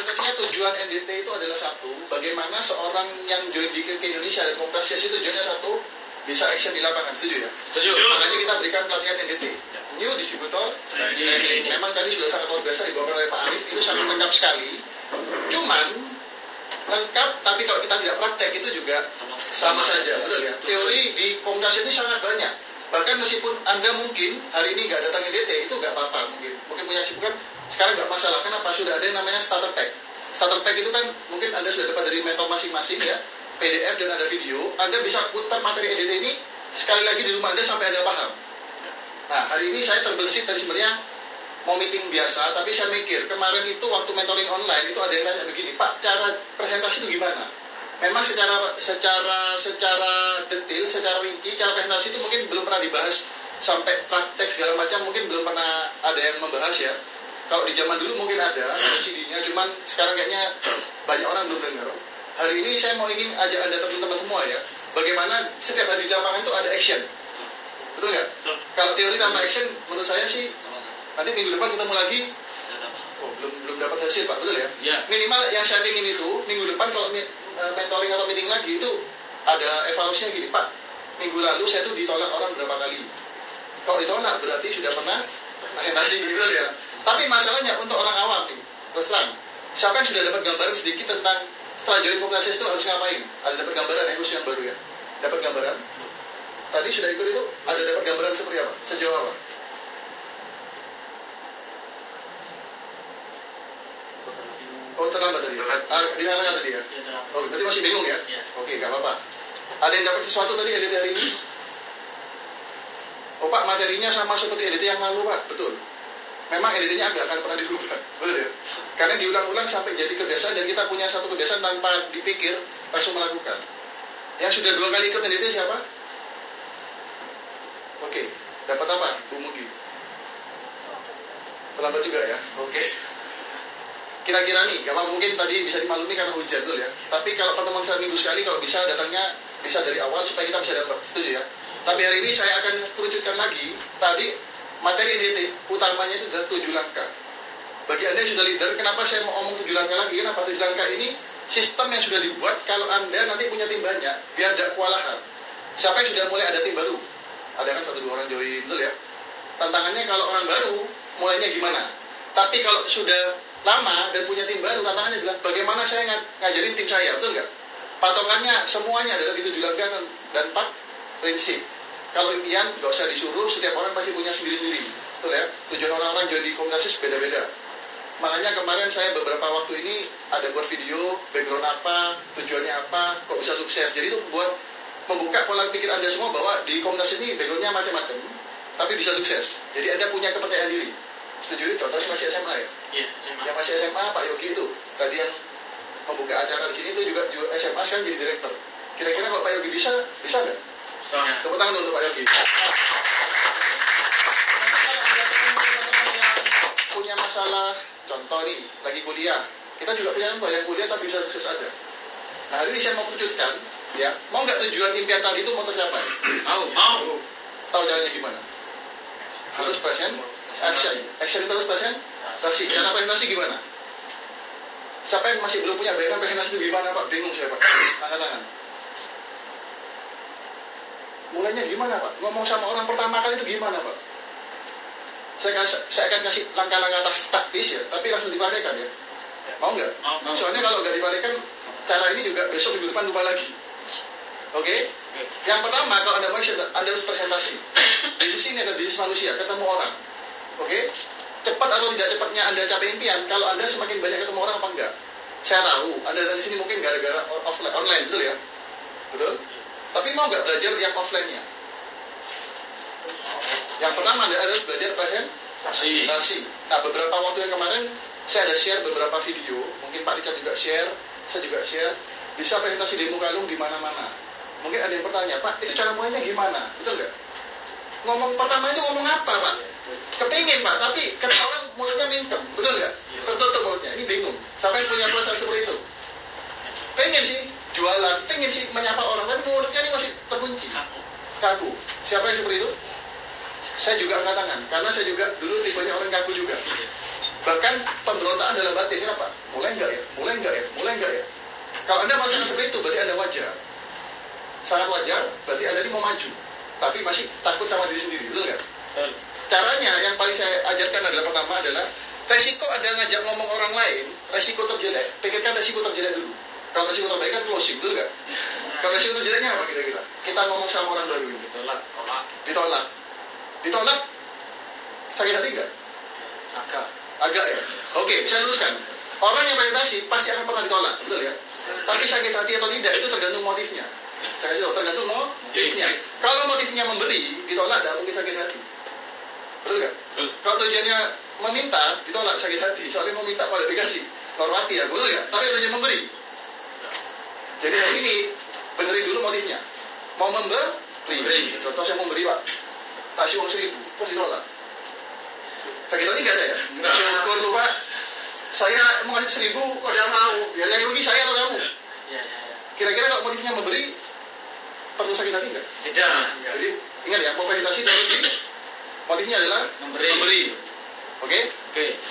sebenarnya tujuan NDT itu adalah satu, bagaimana seorang yang join ke Indonesia dan komunitas CSI itu tujuannya satu, bisa action di lapangan, setuju ya? Setuju. Makanya kita berikan pelatihan NDT, New Distributor Training. Memang tadi sudah sangat luar biasa dibawakan oleh Pak Arif, itu sangat lengkap sekali. Cuman lengkap, tapi kalau kita tidak praktek itu juga sama saja, betul ya? Teori di komunitas ini sangat banyak. Bahkan meskipun Anda mungkin hari ini nggak datang NDT, itu nggak apa-apa, mungkin punya kesibukan, sekarang nggak masalah. Kenapa? Sudah ada yang namanya starter pack. Starter pack itu kan mungkin Anda sudah dapat dari mentor masing-masing ya, PDF dan ada video. Anda bisa putar materi NDT ini sekali lagi di rumah Anda sampai Anda paham. Nah, hari ini saya terbesit tadi sebenarnya mau meeting biasa, tapi saya mikir kemarin itu waktu mentoring online itu ada yang tanya begini, Pak, cara presentasi itu gimana? Memang secara detail, secara rinci, cara presentasi itu mungkin belum pernah dibahas sampai praktek segala macam, mungkin belum pernah ada yang membahas ya. Kalau di zaman dulu mungkin ada CD-nya, cuman sekarang kayaknya banyak orang belum dengar. Hari ini saya mau ingin ajak Anda teman-teman semua ya, bagaimana setiap hari di lapangan itu ada action. Betul nggak? Kalau teori tanpa action, menurut saya sih nanti minggu depan ketemu lagi. Oh, belum dapat hasil Pak, betul ya? Ya. Minimal yang saya ingin itu minggu depan kalau mentoring atau meeting lagi itu ada evaluasinya gini, Pak. Minggu lalu saya tuh ditolak orang berapa kali? Kalau ditolak berarti sudah pernah presentasi gitu ya. Tapi masalahnya untuk orang awam nih, terus terang, siapa yang sudah dapat gambaran sedikit tentang setelah join komunitas itu harus ngapain? Ada dapat gambaran ya, khusus yang baru ya? Dapat gambaran? Tadi sudah ikut itu, ada dapat gambaran seperti apa? Sejauh apa? Oh, terlambat tadi. Di mana tadi ya? Oh, berarti masih bingung ya? Oke, nggak apa-apa. Ada yang dapat sesuatu tadi edit hari ini? Oh Pak, materinya sama seperti edit yang lalu Pak, betul. Memang editnya agak akan pernah dirubah, betul ya? Karena diulang-ulang sampai jadi kebiasaan dan kita punya satu kebiasaan tanpa dipikir langsung melakukan. Yang sudah 2 kali ikut editnya siapa? Oke, dapat apa? Bu Mugi. Terlambat juga ya? Oke. Kira-kira nih, kalau mungkin tadi bisa dimaklumi karena hujan betul ya. Tapi kalau pertemuan seminggu sekali, kalau bisa datangnya bisa dari awal supaya kita bisa dapat, setuju ya. Tapi hari ini saya akan kerucutkan lagi. Tadi materi NDT utamanya itu adalah 7 langkah. Bagi Anda yang sudah leader, kenapa saya mau ngomong 7 langkah lagi? Kenapa 7 langkah ini sistem yang sudah dibuat kalau Anda nanti punya tim banyak, biar tidak kewalahan. Siapa yang sudah mulai ada tim baru? Ada kan 1-2 orang join, betul ya. Tantangannya kalau orang baru, mulainya gimana? Tapi kalau sudah lama dan punya tim baru, tantangannya adalah bagaimana saya ngajarin tim saya, betul nggak? Patokannya semuanya adalah di 7 langkah dan 4 prinsip. Kalau impian nggak usah disuruh, setiap orang pasti punya sendiri-sendiri, betul ya? Tujuan orang-orang join di komunitas beda-beda. Makanya kemarin saya beberapa waktu ini ada buat video background apa, tujuannya apa, kok bisa sukses. Jadi itu buat membuka pola pikir Anda semua bahwa di komunitas ini backgroundnya macam-macam, tapi bisa sukses. Jadi Anda punya kepercayaan diri. Setuju? Contohnya masih SMA ya? Iya, SMA. Yang masih SMA, Pak Yogi itu tadi yang membuka acara di sini itu juga SMA sekarang jadi direktur. Kira-kira kalau Pak Yogi bisa nggak? Bisa. Tepuk tangan untuk Pak Yogi. Punya masalah, contoh nih, lagi kuliah. Kita juga punya contoh yang kuliah tapi bisa sukses ada. Nah, hari ini saya mau kerucutkan, ya. Mau nggak tujuan impian tadi itu mau tercapai? Mau. Tahu caranya gimana? Harus present, action itu harus presentasi. Cara presentasi gimana? Siapa yang masih belum punya bayangan presentasi itu gimana Pak? Bingung saya Pak. Angkat tangan. Mulainya gimana Pak? Ngomong sama orang pertama kali itu gimana Pak? Saya akan kasih langkah-langkah taktis ya, tapi langsung dipraktekkan ya. Mau nggak? Mau. Soalnya kalau nggak dipraktekkan, cara ini juga besok minggu depan lupa lagi. Oke? Yang pertama, kalau Anda mau action, Anda harus presentasi. Bisnis ini adalah bisnis manusia, ketemu orang. Oke? Cepat atau tidak cepatnya Anda capai impian, kalau Anda semakin banyak ketemu orang apa enggak? Saya tahu, Anda datang di sini mungkin gara-gara online, betul ya? Betul? Tapi mau nggak belajar yang offline-nya? Yang pertama Anda harus belajar presentasi. Nah, beberapa waktu yang kemarin saya ada share beberapa video, mungkin Pak Richard juga share, saya juga share, bisa presentasi demo kalung di mana-mana. Mungkin ada yang bertanya, Pak, itu cara mulainya gimana? Betul nggak? Ngomong pertama itu ngomong apa, Pak? Kepingin, Pak, tapi kata orang mulutnya mingkem, betul nggak? Tertutup mulutnya, ini bingung. Siapa yang punya perasaan seperti itu? Pengen sih jualan, pengen sih menyapa orang, tapi mulutnya ini masih terkunci, kaku. Siapa yang seperti itu? Saya juga angkat tangan, karena saya juga dulu tipenya orang kaku juga. Bahkan pemberontakan dalam batin, kenapa? Mulai nggak ya? Mulai nggak ya? Mulai nggak ya? Kalau Anda merasakan seperti itu, berarti Anda wajar. Sangat wajar, berarti Anda ini mau maju. Tapi masih takut sama diri sendiri, betul nggak? Caranya yang paling saya ajarkan adalah pertama adalah resiko Anda ngajak ngomong orang lain, resiko terjelek, pikirkan resiko terjelek dulu. Kalau resiko terbaik kan closing, betul nggak? Kalau resiko terjeleknya apa kira-kira? Kita ngomong sama orang baru ini. Ditolak. Ditolak. Sakit hati nggak? Agak ya? Oke, saya luruskan. Orang yang presentasi pasti akan pernah ditolak, betul ya? Tapi sakit hati atau tidak, itu tergantung motifnya. Saya kasih tahu, tergantung motifnya. Kalau motifnya memberi, ditolak, tidak mungkin sakit hati. Betul nggak? Kalau tujuannya meminta, ditolak, sakit hati. Soalnya mau minta kalau dikasih, hormati ya, betul nggak? Tapi tujuannya memberi. Jadi hari ini, benerin dulu motifnya. Mau memberi. Contoh saya memberi, Pak. Kasih uang 1.000, terus ditolak. Sakit hati nggak saya? Syukur lu, Pak. Saya mau kasih 1.000, kok dia mau? Ya yang rugi saya atau kamu? Kira-kira kalau motifnya memberi, perlu sakit hati nggak? Tidak. Jadi ingat ya, presentasi dari motifnya adalah memberi. Oke?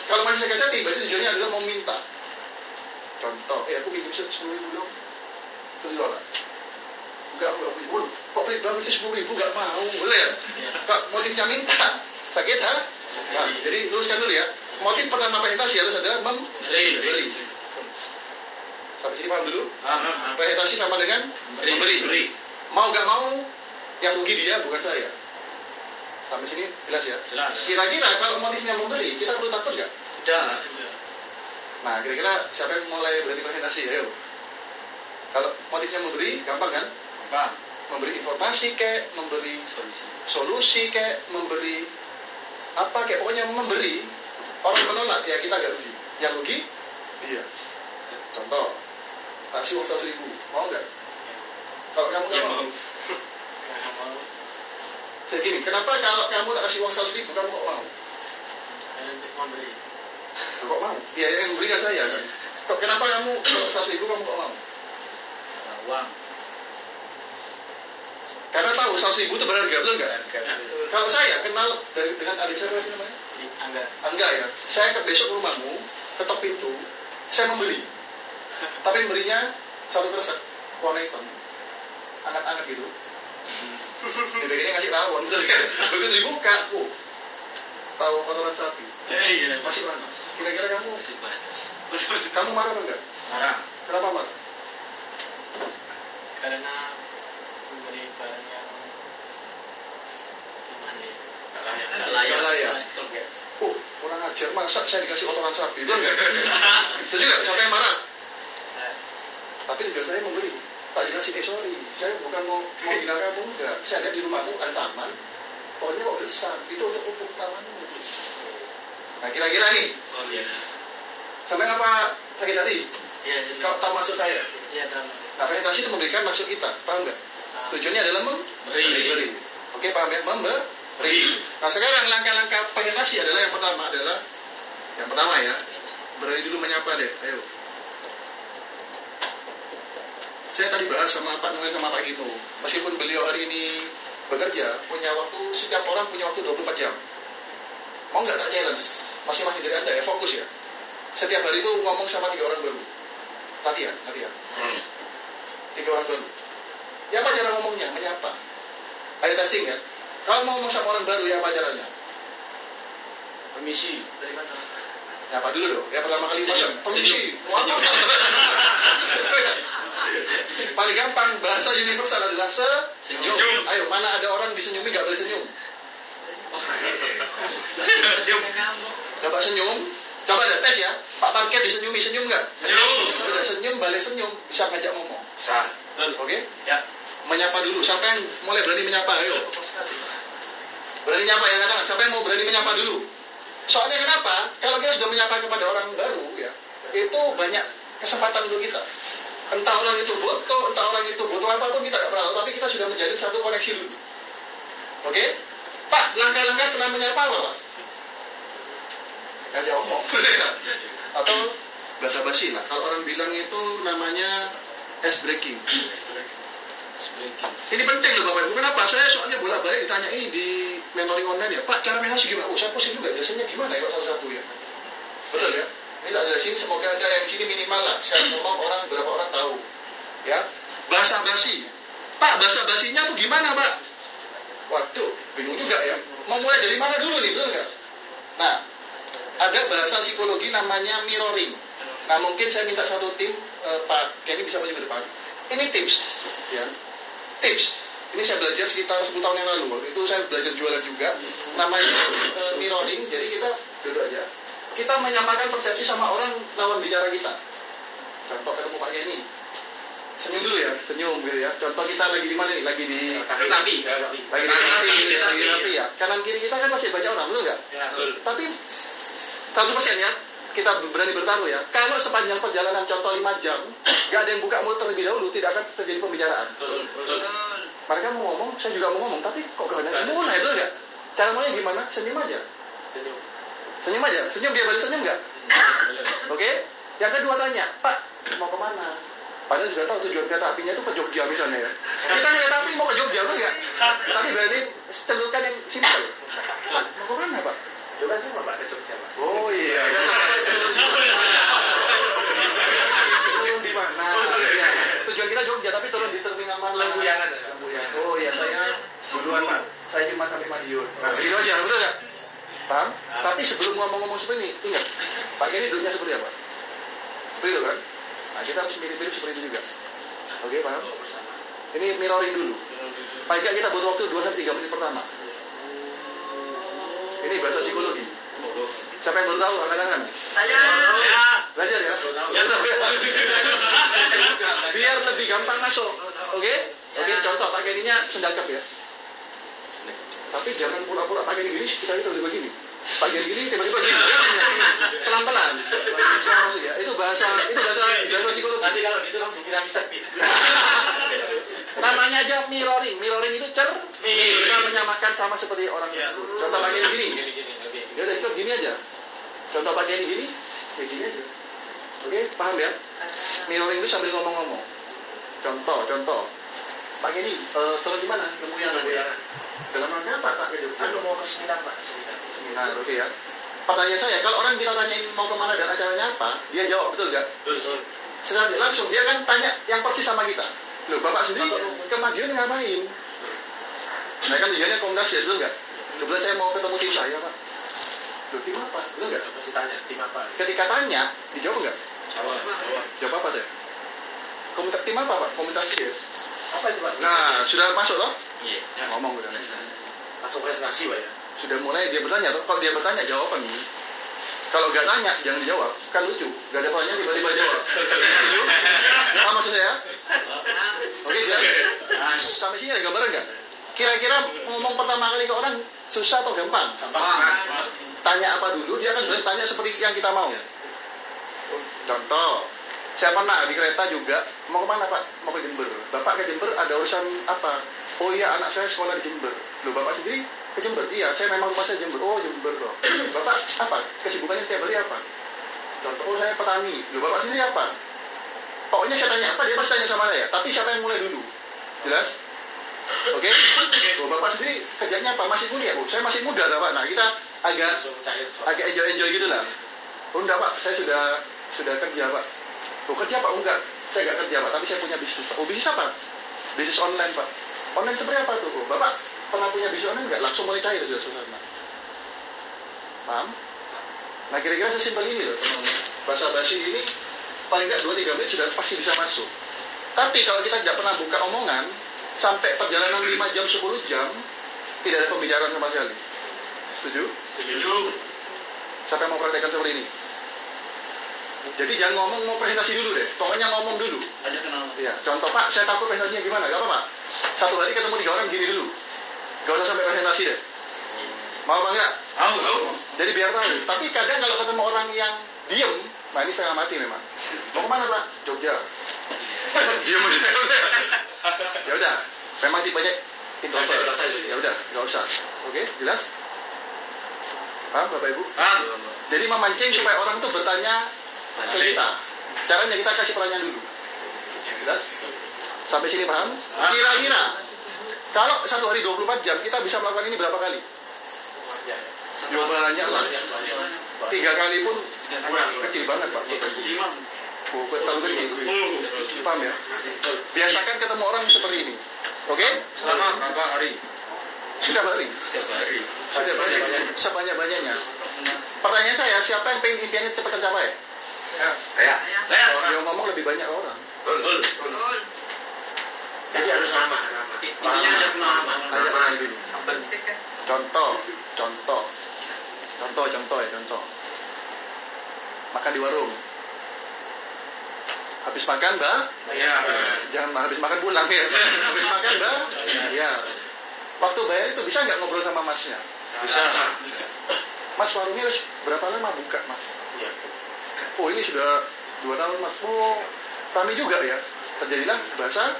Kalau masih sakit hati, berarti tujuannya adalah mau minta. Contoh, aku minjem 10.000 dong. Terus ditolak. Enggak punya. Waduh, kok pelit banget sih 10.000 nggak mau? Boleh ya? Kalau motifnya minta, sakit ha? Nah, jadi luruskan dulu ya. Motif pertama presentasi harus adalah memberi. Sampai sini paham dulu? Presentasi sama dengan memberi. Mau gak mau, yang rugi dia bukan saya. Sampai sini jelas ya? Jelas. Kira-kira kalau motifnya memberi, kita perlu takut gak? Tidak. Nah, kira-kira siapa yang mulai berani presentasi? Ayo. Kalau motifnya memberi, gampang kan? Gampang. Memberi informasi kek, memberi solusi kek, memberi apa kek, pokoknya memberi. Orang menolak, ya kita gak rugi. Yang rugi, dia. Contoh, kasih uang 100.000, mau gak? Kalau kamu gak mau? Jadi gini, kenapa kalau kamu tak kasih uang 100.000, kamu kok mau? Kok mau? Ya yang memberikan saya kan. Kok kenapa kamu kalau 100.000 kamu kok mau? Uang. Karena tahu 100.000 itu berharga, betul nggak? Kalau saya kenal dengan adik saya namanya Angga ya. Saya besok ke rumahmu, ketok pintu, saya membeli. Tapi memberinya satu kresek warna hitam, anget-anget gitu. Dibikirnya ngasih rawon, betul kan? Begitu dibuka, tahu kotoran sapi. Masih panas. Kira-kira kamu marah apa enggak? Marah. Kenapa marah? Karena memberi barang yang Gak layak. Kurang ajar, masa saya dikasih kotoran sapi, betul nggak? Setuju nggak? Siapa yang marah? Tapi tujuan saya memberi. Tak dikasih, sorry, saya bukan mau bina kamu, enggak. Saya lihat di rumahmu ada taman, pokoknya kok besar, itu untuk pupuk tamanmu. Nah kira-kira nih, sampai apa sakit hati? Kalau tahu maksud saya? Nah presentasi itu memberikan maksud kita, paham nggak? Tujuannya adalah memberi. Oke, paham ya? Memberi. Nah sekarang langkah-langkah presentasi adalah yang pertama ya, berani dulu menyapa deh, ayo. Saya tadi bahas sama Pak Noel sama Pak Gino, meskipun beliau hari ini bekerja, punya waktu, setiap orang punya waktu 24 jam. Mau nggak tak challenge? Masing-masing dari Anda ya, fokus ya. Setiap hari itu ngomong sama 3 orang baru. Latihan. 3 orang baru. Ya apa cara ngomongnya? Menyapa. Ayo testing ya. Kalau mau ngomong sama orang baru, ya apa caranya? Permisi. Dari mana? Nyapa dulu dong. Ya pertama kali masuk. Permisi. Paling gampang, bahasa universal adalah senyum. Ayo, mana ada orang disenyumi nggak boleh senyum? Coba senyum. Coba ada tes ya. Pak Parkir disenyumi, senyum nggak? Udah senyum, balik senyum, bisa ngajak ngomong. Bisa. Oke? Ya. Menyapa dulu. Siapa yang mulai berani menyapa? Ayo. Berani nyapa ya, katakan. Siapa yang mau berani menyapa dulu? Soalnya kenapa? Kalau kita sudah menyapa kepada orang baru ya, itu banyak kesempatan untuk kita. Entah orang itu butuh apapun kita nggak pernah tahu, tapi kita sudah menjalin satu koneksi dulu. Oke? Pak, langkah-langkah setelah menyapa apa, Pak? Ngajak omong. Atau basa-basi lah. Kalau orang bilang itu namanya ice breaking. Ini penting loh Bapak Ibu. Kenapa? Saya soalnya bolak-balik ditanyai di mentoring online ya. Pak, cara presentasi gimana? Saya pusing juga. Biasanya gimana ya satu-satu ya? Betul ya? Ini tak jelasin, semoga ada yang sini minimal lah. Saya ngomong orang, berapa orang tahu. Ya, basa basi. Pak, basa basinya tuh gimana, Pak? Waduh, bingung juga ya. Mau mulai dari mana dulu nih, betul nggak? Nah, ada bahasa psikologi namanya mirroring. Nah, mungkin saya minta satu tim, Pak Kenny bisa maju ke depan. Ini tips, ya. Tips. Ini saya belajar sekitar 10 tahun yang lalu. Waktu itu saya belajar jualan juga. Namanya mirroring. Jadi kita duduk aja. Kita menyamakan persepsi sama orang lawan bicara kita. Contoh ketemu Pak Kenny. Senyum dulu ya, senyum gitu ya. Contoh kita lagi di mana nih? Lagi di Tapi lagi rapi ya. Kanan kiri kita kan masih banyak orang, betul nggak? ya, betul. Tapi 100% ya, kita berani bertaruh ya. Kalau sepanjang perjalanan contoh 5 jam, nggak ada yang buka mulut terlebih dahulu, tidak akan terjadi pembicaraan. Betul. Mereka mau ngomong, saya juga mau ngomong, tapi kok gak ada yang mau mulai, betul nggak? Cara mulai gimana? Senyum aja. Senyum aja. Senyum, dia balik senyum nggak? Oke? Yang kedua tanya, Pak, mau kemana? Padahal juga tahu tujuan kereta apinya itu ke Jogja misalnya ya. Kita kereta api mau ke Jogja, betul nggak? Tapi berarti celukan yang simpel. Pak, mau kemana, Pak? Juga sama Pak ke Jogja, Pak. Oh iya. Turun di mana? Ya. Tujuan kita Jogja, tapi turun di terminal mana? Lembuyangan. Oh iya, saya duluan Pak. Saya cuma sampai Madiun. Nah, gitu aja, betul nggak? Paham? Tapi sebelum ngomong-ngomong seperti ini, ingat, Pak Kenny duduknya seperti apa? Seperti itu kan? Nah, kita harus mirip-mirip seperti itu juga. Oke, paham? Ini mirroring dulu. Paling nggak kita butuh waktu 2-3 menit pertama. Ini bahasa psikologi. Siapa yang baru tahu angkat tangan? Belajar ya? Biar lebih gampang masuk. Oke? Oke, contoh Pak Kenny-nya sendakap ya. Tapi jangan pura-pura Pak Kenny gini, kita itu begini. Pak Kenny gini tiba-tiba gini. Pelan-pelan. Nah, maksudnya itu bahasa psikologi. Nanti kalau gitu kamu dikira Mister P. Namanya aja mirroring. Mirroring itu kita menyamakan sama seperti orang. Contoh Pak Kenny gini. Ya udah ikut gini aja. Contoh Pak Kenny gini, ya gini aja. Oke, paham ya? Mirroring itu sambil ngomong-ngomong. Contoh. Pak Kenny, selalu di mana? Lembuyangan ya. Dalam rangka apa Pak Kenny? Mau ke seminar, Pak. Seminar, oke ya. Pertanyaan saya, kalau orang kita tanyain mau kemana dan acaranya apa, dia jawab, betul nggak? Betul. Secara langsung dia kan tanya yang persis sama kita. Loh, Bapak sendiri ke Madiun ngapain? Nah kan tujuannya komunikasi, betul nggak? Kebetulan saya mau ketemu tim saya, Pak. Loh, tim apa? Betul nggak? Pasti tanya, tim apa? Ketika tanya, dijawab nggak? Jawab apa deh? Tim apa Pak? Komunikasi ya? Apa itu, Pak? Nah, sudah masuk loh? Iya. Ngomong udah. Langsung presentasi, Pak ya. Sudah mulai dia bertanya tuh. Kalau dia bertanya jawaban nih. Kalau nggak tanya jangan dijawab. Kan lucu. Nggak ada pertanyaan tiba-tiba jawab. Setuju? Paham maksudnya ya? Oke jelas. Sampai sini ada gambaran nggak? Kira-kira ngomong pertama kali ke orang susah atau gampang? Tanya apa dulu? Dia kan jelas tanya seperti yang kita mau. Contoh. Saya pernah di kereta juga. Mau kemana Pak? Mau ke Jember. Bapak ke Jember ada urusan apa? Oh iya anak saya sekolah di Jember. Loh Bapak sendiri ke Jember? Iya saya memang rumah saya Jember. Oh Jember loh. Bapak apa? Kesibukannya setiap hari apa? Contoh, oh saya petani. Loh Bapak sendiri apa? Pokoknya saya tanya apa dia pasti tanya sama saya. Tapi siapa yang mulai dulu? Jelas? Oke? Oh Bapak sendiri kerjanya apa? Masih kuliah? Oh saya masih muda lah Pak. Nah kita agak enjoy gitu lah. Oh enggak Pak, saya sudah kerja Pak. Oh kerja Pak? Oh enggak, saya enggak kerja Pak, tapi saya punya bisnis Pak. Oh bisnis apa? Bisnis online Pak. Online seperti apa tuh? Oh, Bapak pernah punya bisnis online enggak? Langsung mulai cair sudah. Paham? Nah kira-kira sesimpel ini loh teman-teman. Bahasa basi ini paling enggak 2-3 menit sudah pasti bisa masuk. Tapi kalau kita tidak pernah buka omongan, sampai perjalanan 5 jam, 10 jam, tidak ada pembicaraan sama sekali. Setuju? Setuju. Siapa yang mau praktekkan seperti ini? Jadi jangan ngomong mau presentasi dulu deh. Pokoknya ngomong dulu. Aja kenal. Ya, contoh Pak, saya takut presentasinya gimana? Gak apa-apa. Satu hari ketemu 3 orang gini dulu. Gak usah sampai presentasi deh. Mau apa enggak? Mau. Jadi biar tahu. Tapi kadang kalau ketemu orang yang diem, nah ini setengah mati memang. Mau kemana Pak? Jogja. Diem aja. Ya udah. Memang tipenya introvert. Ya udah, nggak usah. Oke, jelas? Paham Bapak Ibu? Jadi memancing supaya orang tuh bertanya ke kita. Caranya kita kasih pertanyaan dulu. Jelas? Sampai sini paham? Kira-kira kalau satu hari 24 jam kita bisa melakukan ini berapa kali? Ya banyak lah. 3 kali pun kurang. Kecil banget Pak. Oh, terlalu kecil. Paham ya? Biasakan ketemu orang seperti ini. Oke? Selama berapa hari? Setiap hari. Setiap hari. Setiap hari. Sebanyak-banyaknya. Pertanyaan saya, siapa yang pengen impiannya cepat tercapai? Saya. Yang ngomong lebih banyak orang. Betul. Jadi harus nama. Intinya ada nama. Ajak dulu. Contoh. Contoh. Makan di warung. Habis makan, Mbak. Iya. Jangan habis makan pulang ya. Habis makan, Mbak. Iya. Waktu bayar itu bisa nggak ngobrol sama masnya? Bisa. Mas, warungnya berapa lama buka, Mas? Iya. Oh, ini sudah 2 tahun, Mas. Oh, kami juga ya. Terjadilah bahasa.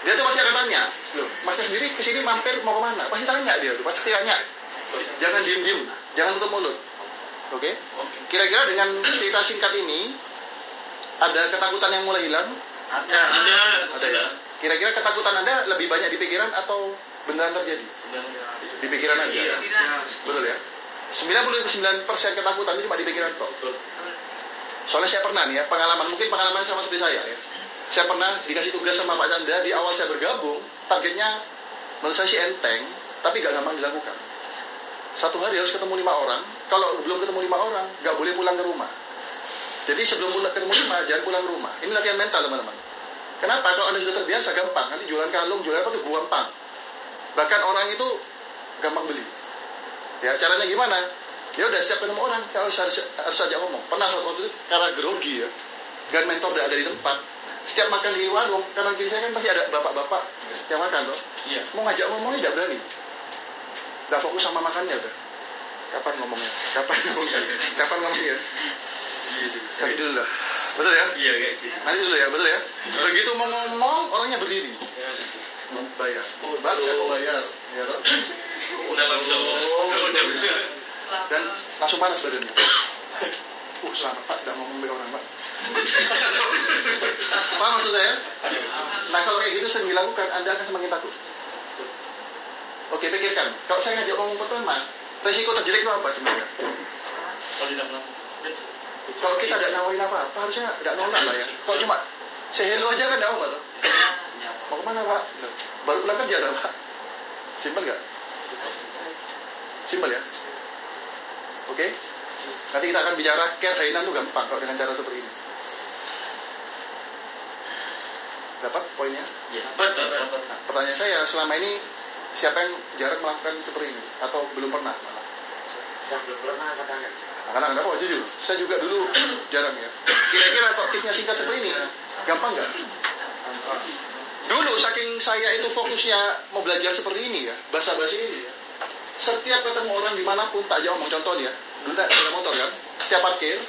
Dia tuh pasti akan tanya, loh, Masnya sendiri kesini mampir mau kemana? Pasti tanya dia tuh, pasti tanya. Jangan diem-diem, jangan tutup mulut. Oke? Kira-kira dengan cerita singkat ini, ada ketakutan yang mulai hilang? Ada ya? Kira-kira ketakutan Anda lebih banyak di pikiran atau beneran terjadi? Di pikiran aja? Betul ya? 99% ketakutan itu cuma di pikiran kok. Soalnya saya pernah nih ya, mungkin pengalaman sama seperti saya ya. Saya pernah dikasih tugas sama Pak Chandra di awal saya bergabung, targetnya menurut saya sih enteng, tapi gak gampang dilakukan. 1 hari harus ketemu 5 orang, kalau belum ketemu 5 orang, gak boleh pulang ke rumah. Jadi sebelum ketemu 5, jangan pulang ke rumah. Ini latihan mental teman-teman. Kenapa? Kalau Anda sudah terbiasa, gampang. Nanti jualan kalung, jualan apa tuh gampang. Bahkan orang itu gampang beli. Ya, caranya gimana? Ya udah, setiap ketemu orang, harus ajak ngomong. Pernah waktu itu, karena grogi ya, dan mentor udah ada di tempat. Setiap makan di warung, kanan kiri saya kan pasti ada bapak-bapak yang makan tuh. Iya. Mau ngajak ngomongnya tidak berani. Gak fokus sama makannya udah. Kapan ngomongnya? Kapan ngomongnya? Nanti dulu lah. Betul ya? Iya kayak gitu. Nanti dulu ya, betul ya? Begitu mau ngomong, orangnya berdiri. Bayar. Bang, saya mau bayar. Ya, toh? Udah langsung. Dan langsung panas badannya. Selamat Pak, udah ngomong dengan orang Pak. Apa maksud saya? Nah kalau kayak gitu sering dilakukan, Anda akan semakin takut. Oke, pikirkan. Kalau saya ngajak ngomong pertama, resiko terjelek itu apa sebenarnya? Kalau kita tidak nawarin apa-apa, harusnya tidak nolak lah ya. Kalau cuma say hello aja kan tidak apa-apa tuh. Mau kemana Pak? Baru pulang kerja dah Pak. Simpel nggak? Simpel ya? Oke? Nanti kita akan bicara care Hainan itu gampang kalau dengan cara seperti ini. Dapat poinnya? Iya. Nah, pertanyaan saya, selama ini siapa yang jarang melakukan seperti ini? Atau belum pernah malah? Yang belum pernah katanya. Anak-anak, oh jujur, saya juga dulu jarang ya. Kira-kira kalau tipsnya singkat seperti ini, gampang nggak? Dulu saking saya itu fokusnya mau belajar seperti ini ya, bahasa-bahasa ini ya. Setiap ketemu orang dimanapun, tak jauh ngomong contoh dia. Dulu ada motor kan, setiap parkir,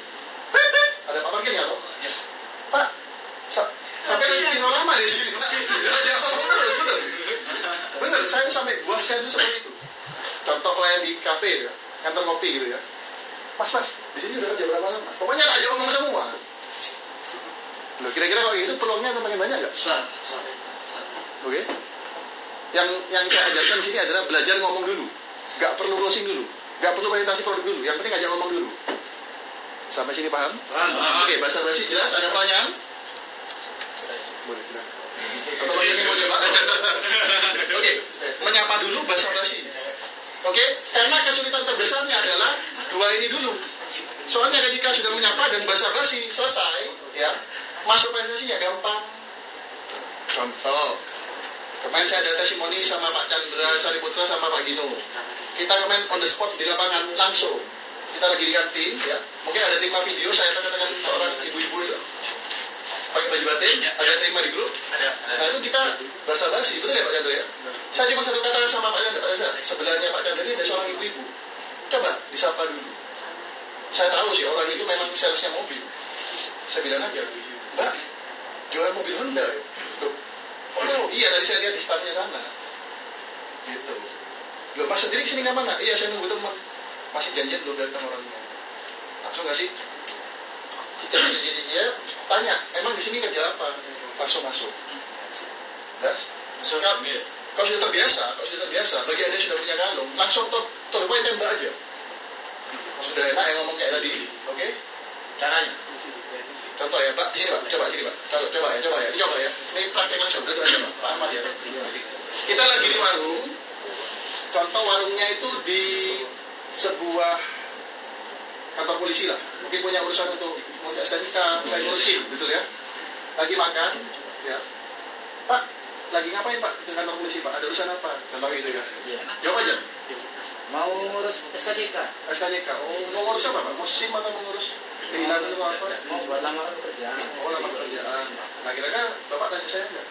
ada pak parkir nggak toh? Pak, sampai di sini lama di sini. Bener, saya sampai buaskan dulu seperti itu. Contoh klien di kafe ya, kantor kopi gitu ya. Mas, di sini udah kerja berapa lama? Pokoknya aja ngomong semua. Loh, kira-kira kalau gitu peluangnya semakin banyak nggak? Besar. Oke. Yang saya ajarkan di sini adalah belajar ngomong dulu. Nggak perlu closing dulu. Nggak perlu presentasi produk dulu. Yang penting aja ngomong dulu. Sampai sini paham? Oke, bahasa basi jelas. Ada pertanyaan? Boleh, tidak. Atau ini mau coba? Oke, menyapa dulu bahasa basi. Oke, karena kesulitan terbesarnya adalah 2 ini dulu. Soalnya ketika sudah menyapa dan bahasa basi selesai, ya, masuk presentasinya gampang. Contoh, kemarin saya ada testimoni sama Pak Chandra Sariputra sama Pak Gino. Kita kemarin on the spot di lapangan langsung. Kita lagi di kantin, ya. Mungkin ada terima video saya tanya-tanya seorang ibu-ibu itu pakai baju batik, ada terima di grup. Nah itu kita basa-basi, betul ya Pak Chandra ya? Saya cuma satu kata sama Pak Chandra, sebelahnya Pak Chandra ini ada seorang ibu-ibu. Coba disapa dulu. Saya tahu sih orang itu memang salesnya mobil. Saya bilang aja, Mbak, jualan mobil Honda. Loh, oh iya tadi saya lihat di standnya sana. Gitu. Loh, Mas sendiri kesini nggak mana? Iya saya nunggu teman. Masih janjian belum datang orangnya. Langsung nggak sih? Jadi dia tanya, emang di sini kerja apa? Langsung masuk. Das? Masuk kami. Kalau sudah terbiasa, bagi Anda yang sudah punya kalung, langsung terbaik tembak aja. Sudah enak yang ngomong kayak tadi, oke? Caranya. Contoh ya Pak, sini Pak, coba sini Pak. Coba ya, ini coba ya. Ini praktek langsung, itu aja Pak. Pak Ahmad ya. Kita lagi di warung. Contoh warungnya itu di sebuah kantor polisi lah. Mungkin punya urusan untuk ngurus STNK, saya ngurusin, betul ya. Lagi makan, ya. Pak, lagi ngapain Pak ke kantor polisi Pak? Ada urusan apa? Contoh gitu ya. Iya. Jawab aja. Mau ngurus SKCK. SKJK. Oh, mau ngurus apa Pak? Mau SIM atau mau ngurus kehilangan atau apa? Mau buat lamaran kerjaan. Oh, lama pekerjaan. Nah, kira-kira Bapak tanya saya enggak?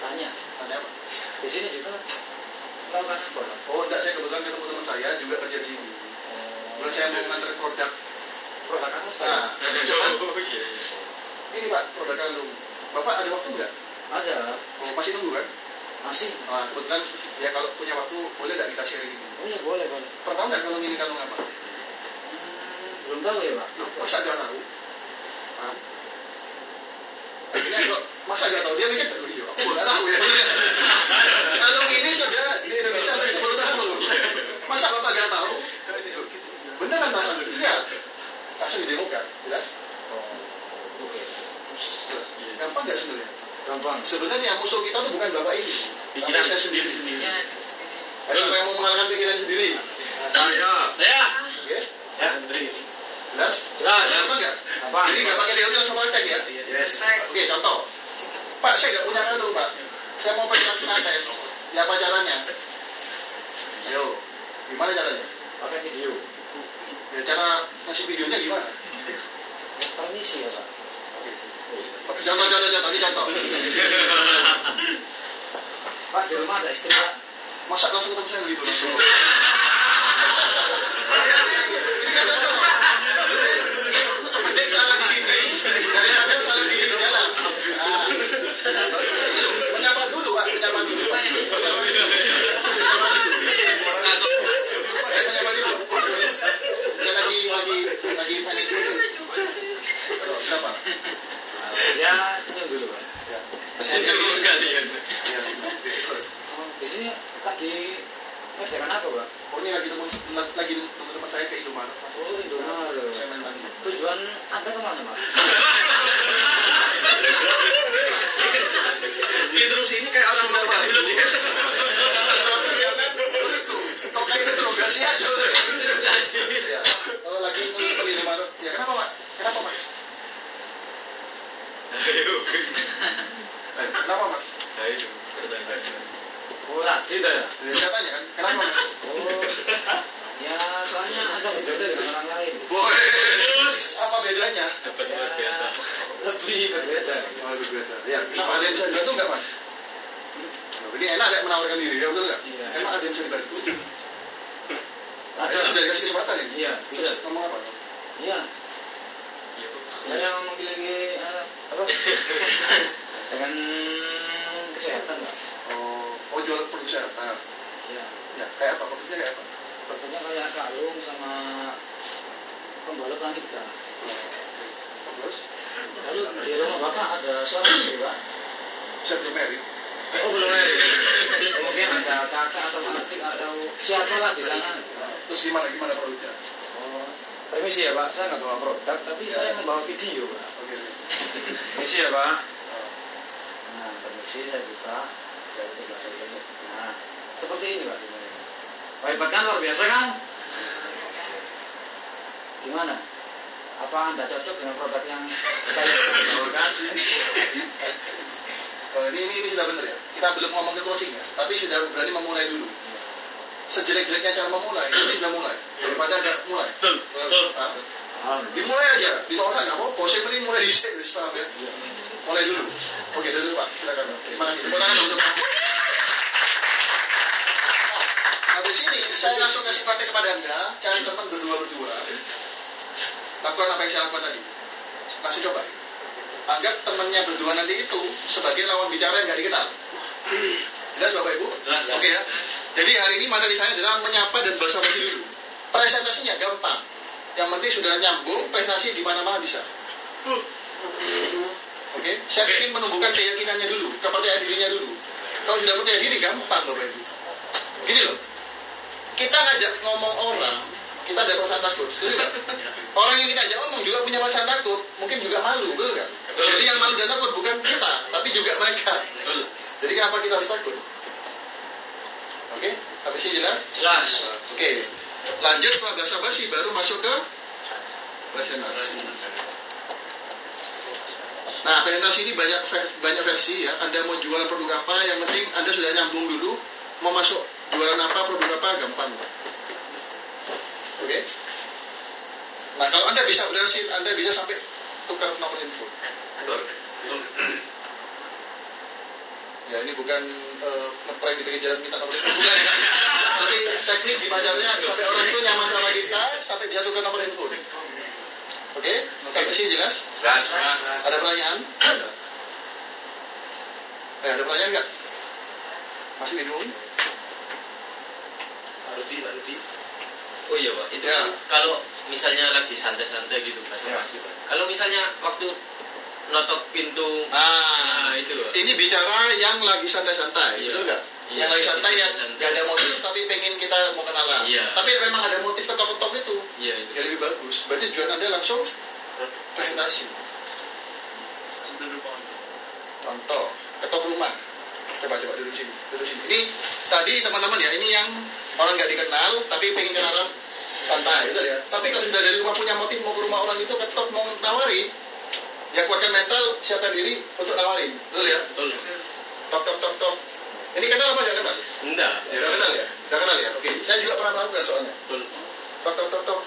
Tanya. Tanya apa? Di sini juga. Tahu kan? Oh, enggak, saya kebetulan ketemu teman saya juga kerja di sini. Kebetulan saya mau nganter produk. Produk apa? Nah, cuman ini Pak, produk kalung. Bapak ada waktu enggak? Ada. Oh, masih nunggu kan? Masih. Nah, kebetulan ya kalau punya waktu boleh enggak kita sharing ini? Oh iya boleh. Pernah tahu enggak kalung ini kalung apa? Belum tahu ya Pak. Loh, masa enggak tahu? Hah? Akhirnya kok masa enggak tahu? Dia mikir, oh iya, aku enggak tahu ya. Kalung ini sudah di Indonesia dari 10 tahun loh. Masa Bapak enggak tahu? Beneran Mas? Iya. Langsung didemokan, jelas? Oke. Gampang nggak sebenarnya? Gampang. Sebenarnya musuh kita tuh bukan Bapak ini, tapi saya sendiri. Siapa yang mau mengalahkan pikiran sendiri? Saya. Oke? Ya, Andri. Jelas? Jelas. Gampang nggak? Gampang. Jadi nggak pakai teori langsung praktek ya? Yes. Oke, contoh. Pak, saya nggak punya kalung, Pak. Saya mau presentasi tes. Ya, apa caranya? Ayo, gimana caranya? Pakai video. Ya, cara ngasih videonya gimana? Permisi ya Pak. Contoh, ini contoh. Pak di rumah ada istri Pak. Masa langsung ketemu saya gitu langsung? Ini kan contoh. Mending salah di sini, daripada salah di jalan. Nah, menyapa dulu Pak, menyapa dulu. Saya lagi panik dulu. Kenapa? Ya senyum dulu Pak. Ya. Senyum dulu sekalian. Ya. Terus. Di sini lagi ngerjakan apa Pak? Oh, ini lagi tunggu teman saya ke Indomaret. Oh Indomaret. Saya main lagi. Tujuan Anda kemana Pak? Terus ini kayak orang mau jadi lebih Kok kayak interogasi aja tuh. interogasi. Ya. Kalau lagi ngumpul ke Indomaret, ya kenapa Pak? Kenapa Mas? Kenapa Mas? Ayo, Oh tadi dah ya? Saya tanya kan, kenapa Mas? Oh ya soalnya ada berbeda dengan orang lain. Bos, apa bedanya? dapat luar biasa. Lebih berbeda. Oh, berbeda. Ya, kenapa ada yang bisa dibantu nggak Mas? Ini enak deh menawarkan diri, ya betul nggak? Iya. Emang ada yang bisa dibantu? Ada. Sudah dikasih kesempatan ini? Iya bisa. Terus ngomong apa? Iya. Saya memiliki apa? Dengan kesehatan Pak. Oh jual produk kesehatan. Ya. Ya, kayak apa? Produknya kayak apa? Bentuknya kayak kalung sama pembalut wanita. Terus? Lalu di rumah Bapak ada suami istri Pak? Saya belum married. Oh belum ya? Mungkin ada kakak atau adik atau siapa lah di sana. Terus gimana produknya? Oh, permisi ya Pak, saya nggak bawa produk, tapi saya membawa video Pak. Oke. Permisi ya Pak. Nah, permisi saya buka. Saya coba saja. Nah, seperti ini Pak. Pak hebat kan, luar biasa kan? Gimana? Apa Anda cocok dengan produk yang saya bawakan? Ini sudah benar ya. Kita belum ngomong ke closing ya, tapi sudah berani memulai dulu. Sejelek-jeleknya cara memulai, ini sudah mulai. Daripada agak mulai. Betul. Dimulai aja, ditolak nggak apa-apa. Yang penting mulai di sini, paham ya? Mulai dulu. Oke, dulu Pak, silakan. Terima kasih. Tepuk tangan untuk Pak. Habis ini saya langsung kasih praktek kepada Anda, cari teman berdua. Lakukan apa yang saya lakukan tadi. Langsung coba. Anggap temannya berdua nanti itu sebagai lawan bicara yang nggak dikenal. Jelas Bapak Ibu? Jelas. Oke ya. Jadi hari ini materi saya adalah menyapa dan basa-basi dulu. Presentasinya gampang. Yang penting sudah nyambung, presentasi di mana-mana bisa. Oke? Saya ingin menumbuhkan keyakinannya dulu, kepercayaan dirinya dulu. Kalau sudah percaya diri gampang Bapak Ibu. Gini loh. Kita ngajak ngomong orang kita ada perasaan takut, setuju nggak? Orang yang kita ajak ngomong juga punya perasaan takut, mungkin juga malu, betul nggak? Jadi yang malu dan takut bukan kita, tapi juga mereka. Jadi kenapa kita harus takut? Oke, habis ini jelas? Jelas. Oke, lanjut setelah basa-basi baru masuk ke presentasi. Nah, presentasi ini banyak versi ya. Anda mau jualan produk apa, yang penting Anda sudah nyambung dulu. Mau masuk jualan apa, produk apa, gampang. Oke. Nah, kalau Anda bisa berhasil, Anda bisa sampai tukar nomor info. Ya, ini bukan ngeprank di pinggir jalan minta nomor info, bukan. Tapi teknik gimana caranya sampai orang itu nyaman sama kita, sampai bisa tukar nomor info. Oke? Sampai sini jelas? Jelas. Ada pertanyaan? Ada pertanyaan nggak? Masih bingung? Pak Rudi. Oh iya Pak, itu Ya. Kalau misalnya lagi santai-santai gitu basa-basi Pak. Kalau misalnya waktu notok pintu, Nah, itu Pak. ini bicara yang lagi santai-santai, Iya. betul nggak? Iya, Yang lagi santai yang santai. nggak ada motif tapi pengen kita mau kenalan. Iya. Tapi memang ada motif ketok-ketok itu, Iya itu. ya lebih bagus. Berarti tujuan Anda langsung presentasi. Contoh, ketok rumah. Coba dulu sini. Ini tadi teman-teman ya, ini yang orang nggak dikenal tapi pengen kenalan santai, betul ya. Tapi kalau sudah dari rumah punya motif mau ke rumah orang itu ketok mau nawarin, ya kuatkan mental, siapkan diri untuk nawarin, betul ya. Betul. Tok. Ini kenal apa nggak kenal? Enggak. Udah kenal ya? Udah kenal ya? Oke, saya juga pernah melakukan soalnya. Betul. Tok.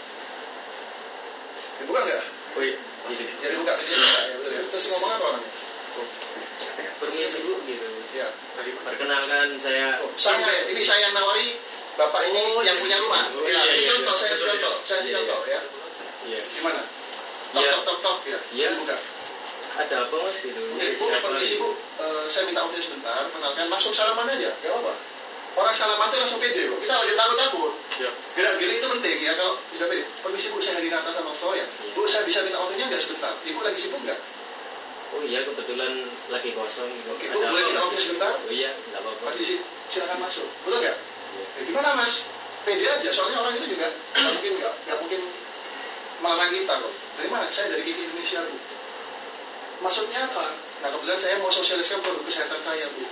Dibuka nggak? Oh iya. Jadi buka, jadi buka ya, betul ya. Terus ngomong apa orangnya? Permisi Bu gitu. Ya. Perkenalkan saya. Oh, saya ya, ini saya yang nawari bapak ini Oh, yang saya- punya rumah. Oh, Ya, iya, ini iya, contoh, iya. saya kasih contoh, Iya, contoh ya. Iya. Gimana? Iya. Tok ya. Iya. Buka. Ada apa Mas gitu? Oke, Bu, permisi Bu, saya minta waktu sebentar, kenalkan langsung salaman aja, gak apa-apa. Orang salaman itu langsung pede kok, kita wajib takut-takut. Iya. Gerak-gerik itu penting ya, kalau sudah pede. Permisi Bu, saya Hadinata sama ya. Bu, saya bisa minta waktunya nggak sebentar? Ibu lagi sibuk nggak? Oh iya kebetulan lagi kosong gitu. Oke, Bu, boleh minta waktunya sebentar? Oh iya, enggak apa-apa. Pasti sih, silakan masuk. Betul nggak? Ya, gimana Mas? Pede aja, soalnya orang itu juga nggak mungkin melarang kita kok. Dari mana? Saya dari Kiki Indonesia Bu. Maksudnya apa? Nah kebetulan saya mau sosialiskan produk kesehatan saya Bu.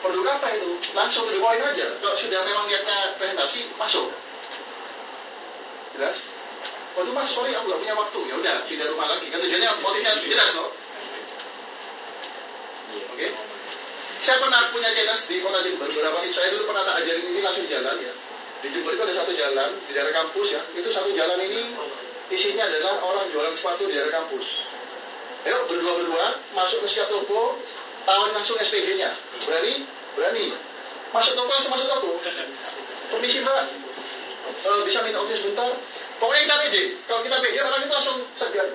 Produk apa itu? Langsung to the point aja. Kalau sudah memang niatnya presentasi, masuk. Jelas? Waduh Mas, sorry aku gak punya waktu. Ya udah, pindah rumah lagi. Kan tujuannya motifnya jelas loh. Iya. Oke? Saya pernah punya challenge di kota Jember. Beberapa tips saya dulu pernah tak ajarin ini langsung jalan ya. Di Jember itu ada satu jalan di daerah kampus ya. Itu satu jalan ini isinya adalah orang jualan sepatu di daerah kampus. Ayo berdua masuk ke setiap toko, tawarin langsung SPG-nya. Berani. Masuk toko langsung masuk toko. Permisi Mbak, bisa minta waktu sebentar. Pokoknya kita pede. Kalau kita pede orang itu langsung segar.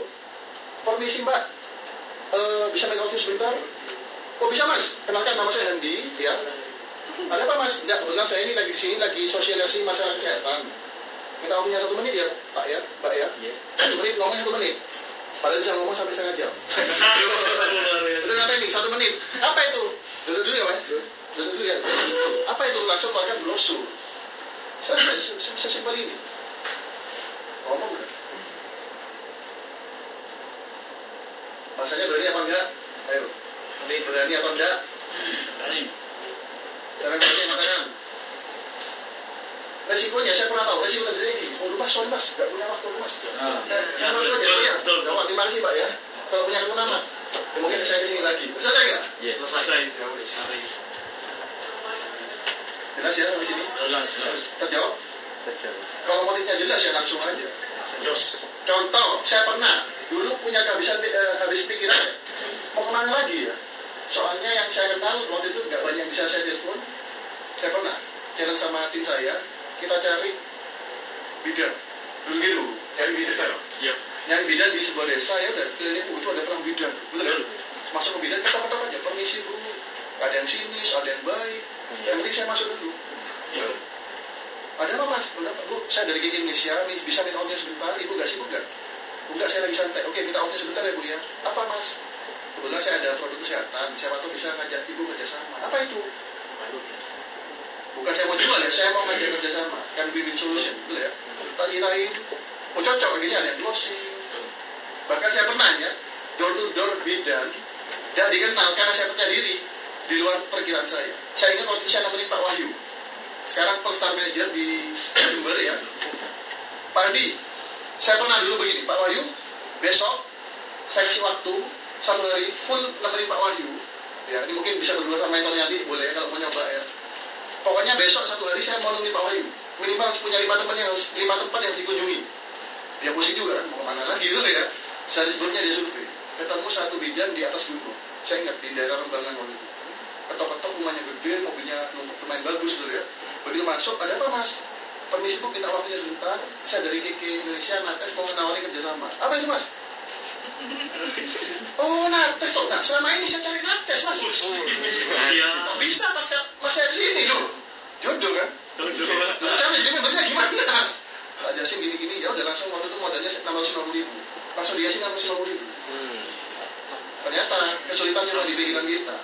Permisi Mbak, bisa minta waktu sebentar. Oh bisa Mas, kenalkan nama saya Handi, ya. Ada apa Mas? Enggak, kebetulan saya ini lagi di sini lagi sosialisasi masalah kesehatan. Minta waktunya 1 menit ya, Pak ya, Mbak ya. Iya. 1 menit, ngomongnya 1 menit. Padahal bisa ngomong sampai setengah jam. Itu nggak teknik, 1 menit. Apa itu? Duduk dulu ya Mas. Duduk dulu ya. Apa itu? Langsung keluarkan brosur. Sesimpel ini. Ngomong udah. Bahasanya berani apa enggak? Ayo. Ini berani apa enggak? Berani. Jangan berani makanan. Resikonya saya pernah tahu, resiko terjadi ini. Oh Mas, sorry Mas, nggak punya waktu Mas. Ya, betul. Terima kasih Pak ya. Kalau punya ketemu nama, ya, mungkin saya kesini lagi. Selesai nggak? Iya. Selesai. Ya wis. Jelas ya sampai sini? Jelas. Terjawab? Betul. Kalau motifnya jelas ya langsung aja. Jos. Contoh, saya pernah dulu punya habis pikiran mau kemana lagi ya. Soalnya yang saya kenal waktu itu nggak banyak yang bisa saya telepon. Saya pernah challenge sama tim saya, kita cari bidan. Dulu gitu, cari bidan. Iya. Nyari bidan di sebuah desa ya udah keliling itu ada perang bidan, betul ya? Masuk ke bidan ketok-ketok aja, permisi Bu. Ada yang sinis, ada yang baik. Yang penting saya masuk dulu. Iya. Ada apa Mas? Udah Bu, saya dari Kiki Indonesia, bisa minta waktunya sebentar, Ibu nggak sibuk nggak? Enggak, saya lagi santai. Oke, minta waktunya sebentar ya Bu ya. Apa Mas? Kebetulan saya ada produk kesehatan, siapa tahu bisa ngajak Ibu kerjasama. Apa itu? Bukan saya mau jual ya, saya mau ngajak kerjasama. yang win-win solution, betul ya. Tak kirain, oh cocok begini ada yang closing. Bahkan saya pernah ya, door to door bidan, tidak dikenal karena saya percaya diri di luar perkiraan saya. Saya ingat waktu itu saya nemenin Pak Wahyu, sekarang Polestar Manager di Jember ya. Pak Andi, saya pernah dulu begini, Pak Wahyu, besok saya kasih waktu 1 hari full nemenin Pak Wahyu. Ya, ini mungkin bisa berdua sama mentornya nanti, boleh ya kalau mau nyoba ya. Pokoknya besok 1 hari saya mau nemenin Pak Wahyu. Minimal harus punya 5 tempat yang harus dikunjungi. Dia pusing juga kan, mau kemana lagi gitu ya. Sehari sebelumnya dia survei, ketemu satu bidan di atas gunung. Saya ingat di daerah Rembangan waktu itu. Ketok-ketok rumahnya gede, mobilnya lumayan bagus gitu ya. Begitu masuk, ada apa mas? Permisi bu, minta waktunya sebentar. Saya dari KK Indonesia, Nates mau menawarkan kerjasama. Apa itu mas? Oh Nates toh, nah selama ini saya cari Nates mas. Kok bisa mas saya di sini loh? Jodoh kan? Tapi jadi membernya gimana? Pak Jasim gini-gini, ya udah langsung waktu itu modalnya 650.000. Langsung dikasih 650.000. Ternyata kesulitan cuma di pikiran kita.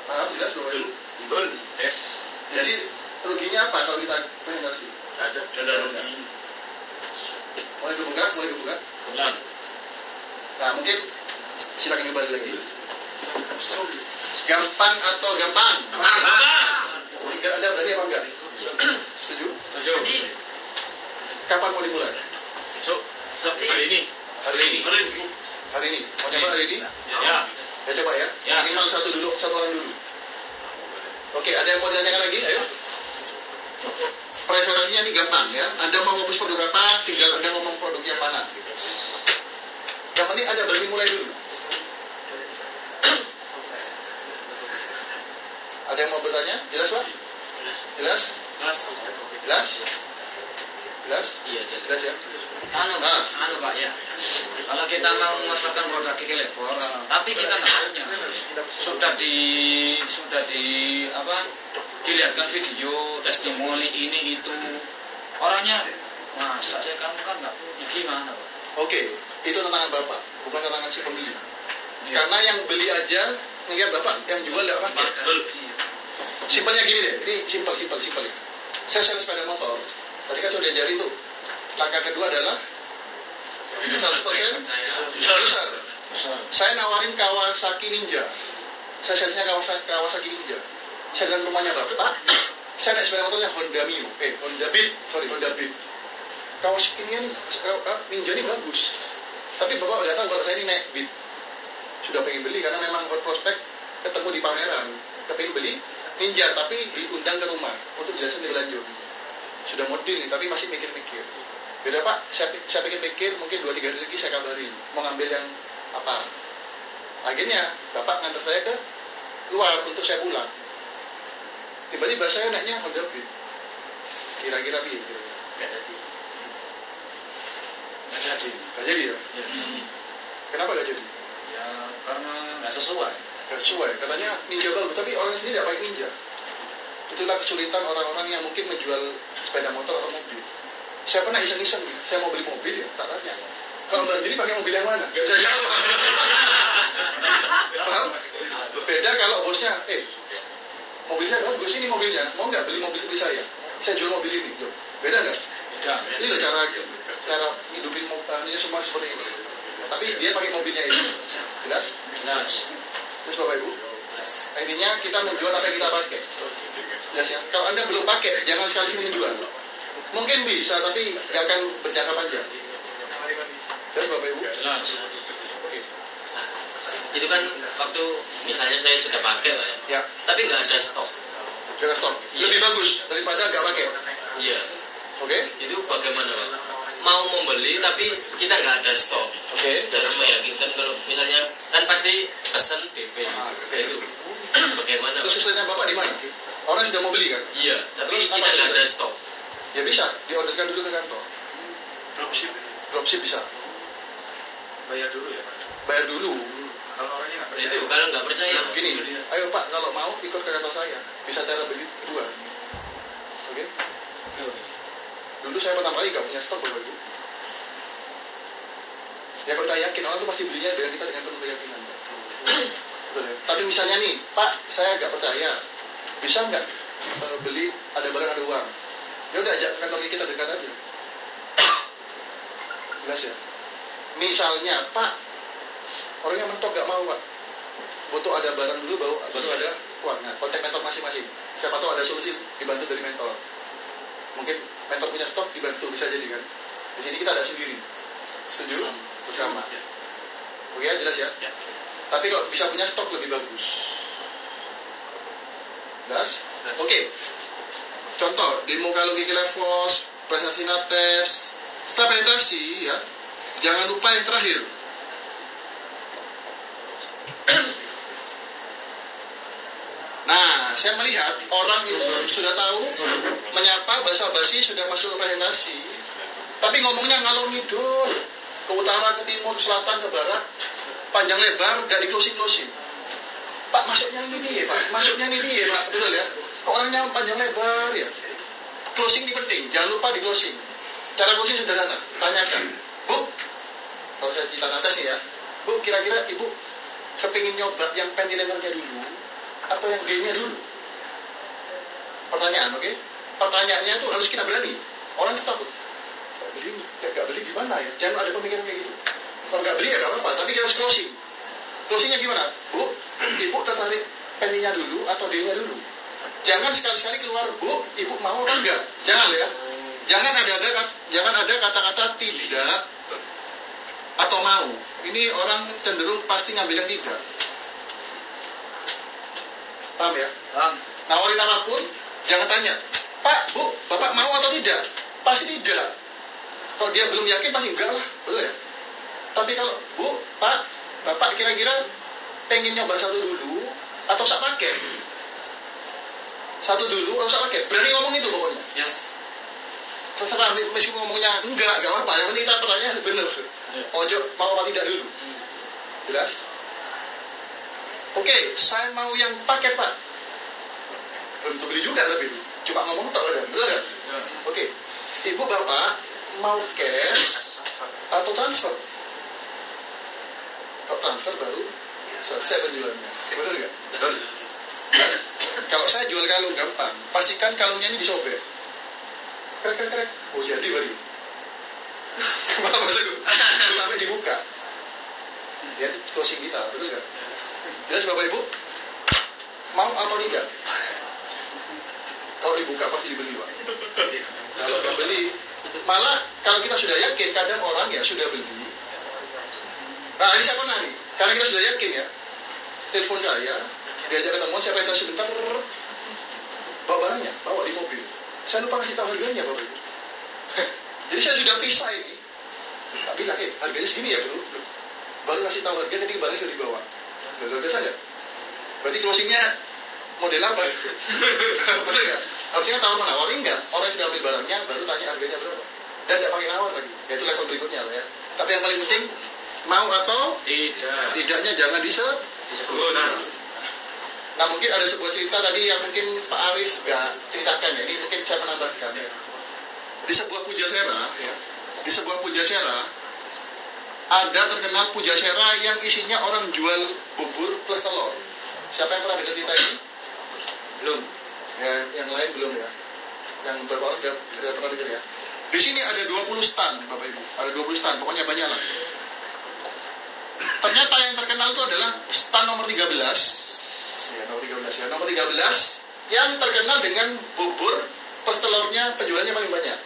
Paham jelas Bapak Ibu? Betul. Yes. Jadi ruginya apa kalau kita presentasi? Ada rugi. Mulai kebuka. Nah mungkin silakan kembali lagi. Gampang atau gampang? Enggak ada berani apa enggak? Setuju? Kapan mau dimulai? Hari ini. Hari ini. Mau coba hari ini? Ya. Ya coba ya. Ya. Minimal satu orang dulu. Oke, ada yang mau ditanyakan lagi? Ayo. Presentasinya ini gampang ya. Anda mau fokus produk apa? Tinggal Anda ngomong produk yang mana. Yang penting ada berani mulai dulu. Ada yang mau bertanya? Jelas Pak? Jelas? Iya, jadi. Jelas ya? Anu Pak ya. Kalau kita mau memasarkan produk gigi lever, tapi kita nggak punya, sudah di apa? Dilihatkan video, testimoni ini itu, orangnya, masa saya kamu kan nggak punya, gimana Pak? Oke, itu tantangan Bapak, bukan tantangan si pembeli. Ya. Karena yang beli aja ngeliat Bapak, yang jual nggak pakai. Simpelnya gini deh, ini simpel. Saya sales sepeda motor, tadi kan sudah diajari tuh. Langkah kedua adalah 100% user. Saya nawarin Kawasaki Ninja. Saya salesnya Kawasaki Ninja. Saya datang ke rumahnya Bapak, saya naik sepeda motornya Honda Beat. Kawasaki Ninja ini bagus. Tapi Bapak nggak tahu kalau saya ini naik Beat. Sudah pengen beli karena memang prospek ketemu di pameran. Pengen beli Ninja tapi diundang ke rumah untuk jelasin lebih lanjut. Sudah model nih tapi masih mikir-mikir. Yaudah Pak, saya pikir-pikir mungkin 2-3 hari lagi saya kabarin mau ngambil yang apa. Akhirnya Bapak ngantar saya ke luar untuk saya pulang. Tiba-tiba saya naiknya Honda Beat. Kira-kira piye? Gak jadi ya? Kenapa gak jadi? Ya karena nggak sesuai. Gak sesuai, katanya Ninja bagus, tapi orang sendiri tidak pakai Ninja. Itulah kesulitan orang-orang yang mungkin menjual sepeda motor atau mobil. Saya pernah iseng-iseng, saya mau beli mobil ya, tak tanya. Kalau Mbak sendiri pakai mobil yang mana? Gak bisa jawab. Paham? Beda kalau bosnya, mobilnya bagus, ini mobilnya, mau nggak beli mobil seperti saya? Saya jual mobil ini, loh. Beda nggak? Ya. Ini loh cara hidupin mobilnya semua seperti ini. Tapi dia pakai mobilnya ini, jelas? Terus Bapak Ibu, nah, intinya kita menjual apa yang kita pakai. Jelas ya? Kalau Anda belum pakai, jangan sekali-sekali menjual. Mungkin bisa, tapi nggak akan berjangka panjang. Jelas Bapak Ibu? Jelas. Oke. Itu kan waktu misalnya saya sudah pakai Pak ya. Ya, Tapi nggak ada stok. kira stop. Lebih bagus daripada nggak pakai. Iya. Oke? Itu bagaimana Pak? Mau membeli tapi kita nggak ada stok. Oke. Cara meyakinkan kalau misalnya kan pasti pesan DP itu. Bagaimana Terus Pak? kesulitan Bapak di mana? Orang sudah mau beli kan? Iya, tapi Terus kita apa nggak ada kesulitan? stok. Ya bisa, diorderkan dulu ke kantor. Dropship bisa. Bayar dulu ya. Bayar dulu. Kalau orangnya nggak Itu kalau nggak percaya. Gini, ayo Pak, kalau mau ikut ke kantor saya. Bisa cara beli kedua. Oke? Dulu saya pertama kali nggak punya stok Bapak Ibu. Ya kalau kita yakin orang tuh pasti belinya dengan kita dengan penuh keyakinan. Betul ya? Tapi misalnya nih, Pak, saya nggak percaya. Bisa nggak beli ada barang ada uang? Ya udah ajak ke kantor kita dekat aja. Jelas ya. Misalnya, Pak, orangnya mentok gak mau, Pak. Butuh ada barang dulu, baru ada uang. Nah, kontak mentor masing-masing. Siapa tahu ada solusi dibantu dari mentor. Mungkin mentor punya stok dibantu, bisa jadi kan. Di sini kita ada sendiri. Setuju? Bersama. Oke ya, jelas ya? Ya. Tapi kalau bisa punya stok lebih bagus. Jelas? Oke. Contoh, demo kalung gigi levos, presentasi nates. Setelah presentasi ya, jangan lupa yang terakhir. Nah, saya melihat orang itu sudah tahu menyapa, basa-basi, sudah masuk ke presentasi, tapi ngomongnya ngalor ngidul, ke utara, ke timur, ke selatan, ke barat, panjang lebar, gak di closing. Pak, masuknya ini dia, Pak. Masuknya ini dia, Pak. Betul ya? Kok orangnya panjang lebar ya? Closing ini penting, jangan lupa di closing. Cara closing sederhana, tanyakan, Bu, kalau saya cerita nates nih ya, Bu, kira-kira Ibu kepingin nyoba yang ventilatornya dulu atau yang D-nya dulu? Pertanyaan, oke? Pertanyaannya tuh harus kita berani. Orang tuh takut. Gak beli gimana ya? Jangan ada pemikiran kayak gitu. Kalau gak beli ya gak apa-apa, tapi kita harus closing. Closingnya gimana? Bu, Ibu tertarik pentingnya dulu atau D-nya dulu? Jangan sekali-sekali keluar, Bu, Ibu mau apa enggak? Jangan ya. Jangan ada kata-kata tidak atau mau. Ini orang cenderung pasti ngambil yang tidak. Paham ya? Paham. Nawarin apapun, jangan tanya, Pak, Bu, Bapak mau atau tidak? Pasti tidak. Kalau dia belum yakin, pasti enggak lah. Betul ya? Tapi kalau, Bu, Pak, Bapak kira-kira pengen nyoba satu dulu atau sak paket? Satu dulu atau sak paket? Berani ngomong itu pokoknya. Yes. Terserah, meskipun ngomongnya enggak apa-apa. Yang penting kita pertanyaan harus benar. Ojo, mau apa tidak dulu. Jelas? Oke, saya mau yang paket, Pak. Belum tentu beli juga tapi cuma ngomong tak ada, betul kan? Ya. Oke, Ibu Bapak mau cash atau transfer? Kalau transfer baru selesai penjualannya, betul nggak? Nah, kalau saya jual kalung gampang, pastikan kalungnya ini disobek. Krek, oh jadi baru. Apa maksudku? Sampai dibuka. Ya itu closing kita, betul nggak? Jelas Bapak Ibu? Mau atau tidak? Kalau dibuka pasti dibeli, Pak. Kalau nggak beli, malah kalau kita sudah yakin, kadang orang ya sudah beli. Nah ini saya pernah nih, karena kita sudah yakin ya, telepon saya, diajak ketemu, saya presentasi sebentar, bawa barangnya, bawa di mobil. Saya lupa ngasih tahu harganya, Bapak Ibu. Jadi saya sudah pisah ini, tak bilang, harganya segini ya bro. Baru ngasih tahu harga ketika barangnya sudah dibawa. Udah biasa nggak? Berarti closingnya model apa? Betul nggak? Harusnya tawar menawar, enggak. Orang yang sudah ambil barangnya baru tanya harganya berapa. Dan nggak pakai nawar lagi. Ya, itu level berikutnya ya. Tapi yang paling penting, mau atau tidaknya jangan disebut. Nah mungkin ada sebuah cerita tadi yang mungkin Pak Arif nggak ceritakan ya. Ini mungkin saya menambahkan ya. Di sebuah pujasera ya, di sebuah pujasera ada terkenal pujasera yang isinya orang jual bubur plus telur. Siapa yang pernah dengar cerita ini? Belum. Ya, yang lain belum ya. Yang beberapa orang udah pernah dengar ya. Di sini ada 20 stand Bapak Ibu. Ada 20 stand, pokoknya banyak lah. Ternyata yang terkenal itu adalah stand nomor 13. Ya, nomor 13 yang terkenal dengan bubur plus telurnya, penjualannya paling banyak.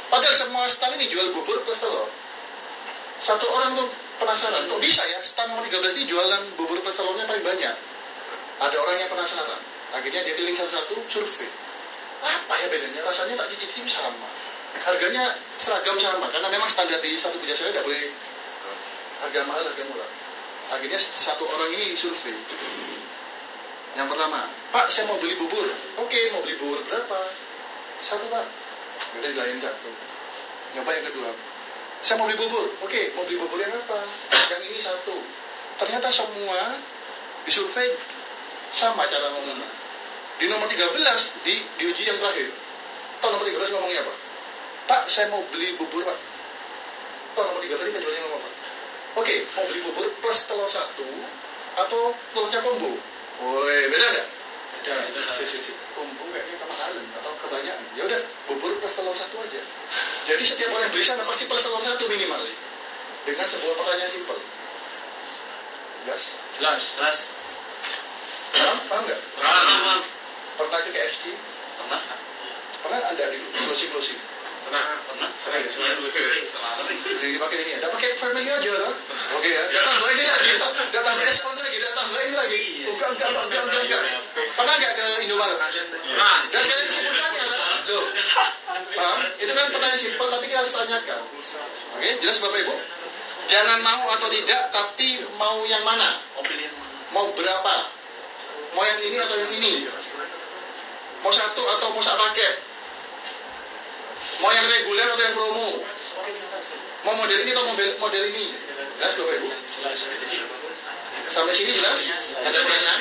Padahal semua stand ini jual bubur plus telur. Satu orang tuh penasaran, kok bisa ya stand nomor 13 ini jualan bubur plus telurnya paling banyak. Ada orang yang penasaran. Akhirnya dia keliling satu-satu survei. Apa ya bedanya? Rasanya tak cicip sama. Harganya seragam sama, karena memang standar di satu pujasera tidak boleh harga mahal, harga murah. Akhirnya satu orang ini survei. Yang pertama, Pak saya mau beli bubur. Oke, mau beli bubur berapa? Satu Pak. Yaudah dilayan satu. Nyoba yang kedua. Saya mau beli bubur. Oke, mau beli bubur yang apa? Yang ini satu. Ternyata semua disurvei sama cara ngomongnya. Di nomor 13 diuji yang terakhir. Tahu nomor 13 ngomongnya apa? Pak, saya mau beli bubur Pak. Tahu nomor 13 ini penjualnya ngomong apa? Oke, mau beli bubur plus telur satu atau telurnya combo. Woi, beda nggak? ada. Kumpul kayaknya kemahalan atau kebanyakan. Ya udah, bubur plus telur 1 aja. Jadi setiap orang yang beli sana pasti plus telur 1 minimal. Dengan sebuah pertanyaan simpel. Jelas? Jelas. Paham nggak? Pernah. Pernah ke KFC? Pernah. Pernah ada di closing? Pernah. Sering. Sering. Jadi dipakai ini, ada pakai family aja lah. Oke ya, dia tambah ini lagi, dia tambah S1 lagi, dia tambah ini lagi. Enggak. Pernah nggak ke Indomaret? Nah, Dan sekali kesimpulannya, tuh, paham? Itu kan pertanyaan simpel, tapi kita harus tanyakan. Oke, jelas Bapak Ibu? Jangan mau atau tidak, tapi mau yang mana? Mau berapa? Mau yang ini atau yang ini? Mau satu atau mau sak paket? Mau yang reguler atau yang promo? Mau model ini atau model ini? Jelas Bapak Ibu? Sampai sini jelas? Ada pertanyaan?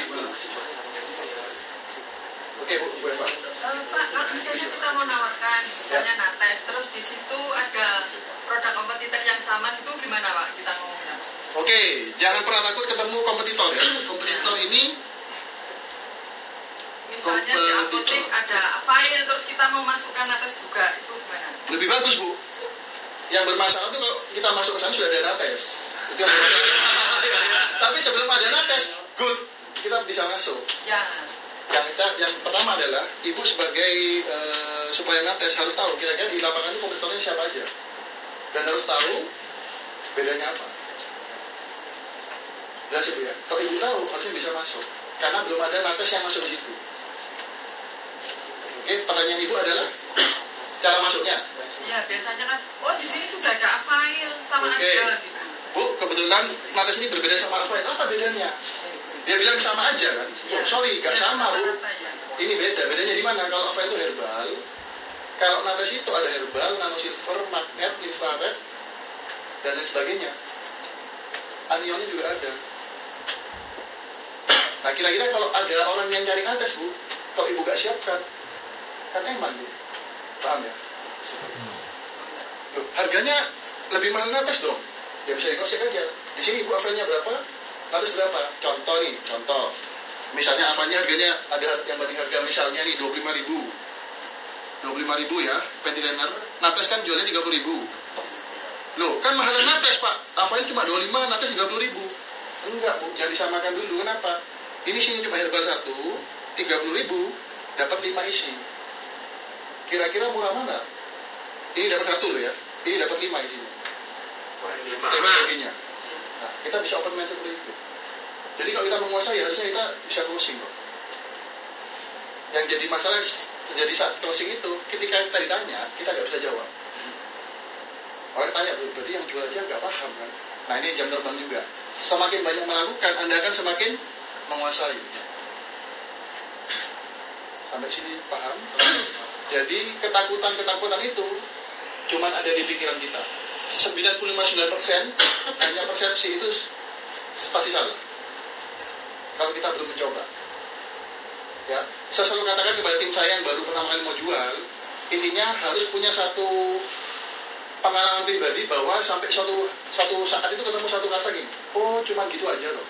Oke Bu Eva. Pak, kalau misalnya kita mau nawarkan, misalnya Nates, terus di situ ada produk kompetitor yang sama, itu gimana Pak kita ngomongnya? Oke, jangan pernah takut ketemu kompetitor ya. Kompetitor ini Misalnya di apotek ada file, terus kita mau masukkan Nates juga, itu gimana? lebih bagus Bu. Yang bermasalah itu kalau kita masuk ke sana sudah ada Nates. Itu yang bermasalah. Tapi sebelum ada Nates, good, kita bisa masuk. Ya. Yang pertama adalah Ibu sebagai supplier Nates harus tahu kira-kira di lapangan itu kompetitornya siapa aja. Dan harus tahu bedanya apa. Jelas Ibu ya. Kalau Ibu tahu, harusnya bisa masuk. Karena belum ada Nates yang masuk di situ. Oke, pertanyaan Ibu adalah cara masuknya. Iya, biasanya kan, oh di sini sudah ada file sama Oke. aja gitu. Bu, kebetulan Nates ini berbeda sama Alphaid. Apa bedanya? Dia bilang sama aja kan? Oh, sorry, nggak sama Bu. Rata-rata, ya. Ini beda. Bedanya di mana? Kalau Alphaid itu herbal. Kalau Nates itu ada herbal, nano silver, magnet, infrared, dan lain sebagainya. Anionnya juga ada. Nah, kira-kira kalau ada orang yang cari Nates Bu, kalau Ibu gak siapkan, kan eman Bu. Paham ya? Loh, harganya lebih mahal Nates dong. Ya bisa dikosek aja. Di sini Ibu Avannya berapa? Nates berapa? Contoh. Misalnya Avannya harganya ada yang banding harga misalnya nih 25.000. 25.000 ya, pentiliner. Nates kan jualnya 30.000. Loh, kan mahalan Nates Pak. Avan cuma 25, Nates 30.000. Enggak Bu, jangan disamakan dulu. Kenapa? Ini sini cuma herbal 1, 30.000, dapat 5 isi. Kira-kira murah mana? Ini dapat 1 loh ya. Ini dapat 5 isinya. Teknologinya. Nah, kita bisa open mind seperti itu. Jadi kalau kita menguasai, harusnya kita bisa closing kok. Yang jadi masalah terjadi saat closing itu, ketika kita ditanya, kita nggak bisa jawab. Orang tanya tuh, berarti yang jual aja nggak paham kan? Nah ini jam terbang juga. Semakin banyak melakukan, Anda akan semakin menguasai. Sampai sini paham? Jadi ketakutan itu cuman ada di pikiran kita. 95-9% hanya persepsi itu pasti salah. Kalau kita belum mencoba. Ya, saya selalu katakan kepada tim saya yang baru pertama kali mau jual, intinya harus punya satu pengalaman pribadi bahwa sampai suatu saat itu ketemu satu kata gini, oh cuman gitu aja loh.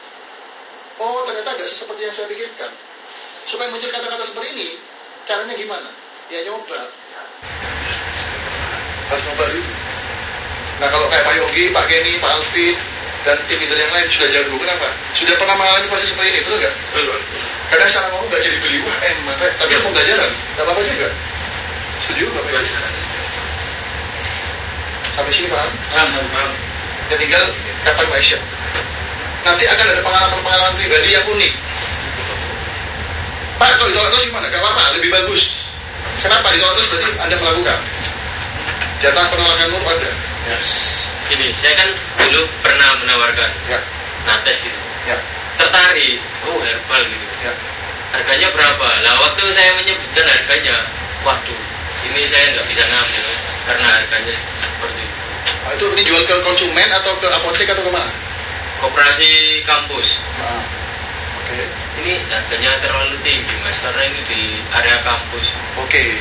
Oh ternyata gak seperti yang saya pikirkan. Supaya muncul kata-kata seperti ini, caranya gimana? Ya nyoba. Harus nyoba dulu. Nah kalau kayak Pak Yogi, Pak Kenny, Pak Alvin, dan tim leader yang lain sudah jago, kenapa? Sudah pernah mengalami proses seperti ini, betul nggak? Betul. Karena secara ngomong nggak jadi beli, wah tapi mau pembelajaran, nggak apa-apa juga. Setuju Bapak Ibu? Sampai sini paham? Paham. Ya tinggal kapan Maisha. Nanti akan ada pengalaman pribadi yang unik. Pak, kalau ditolak terus gimana? Gak apa-apa, lebih bagus. Kenapa ditolak terus? Berarti Anda melakukan. Jatah penolakanmu ada. Yes. Gini, saya kan dulu pernah menawarkan Ya, Nates gitu. ya, Tertarik, oh herbal gitu. ya. Harganya berapa? Lah waktu saya menyebutkan harganya, waduh, ini saya nggak bisa ngambil karena harganya seperti itu. Nah, itu ini jual ke konsumen atau ke apotek atau kemana? Koperasi kampus. Nah, oke. Ini harganya terlalu tinggi mas, karena ini di area kampus. Oke.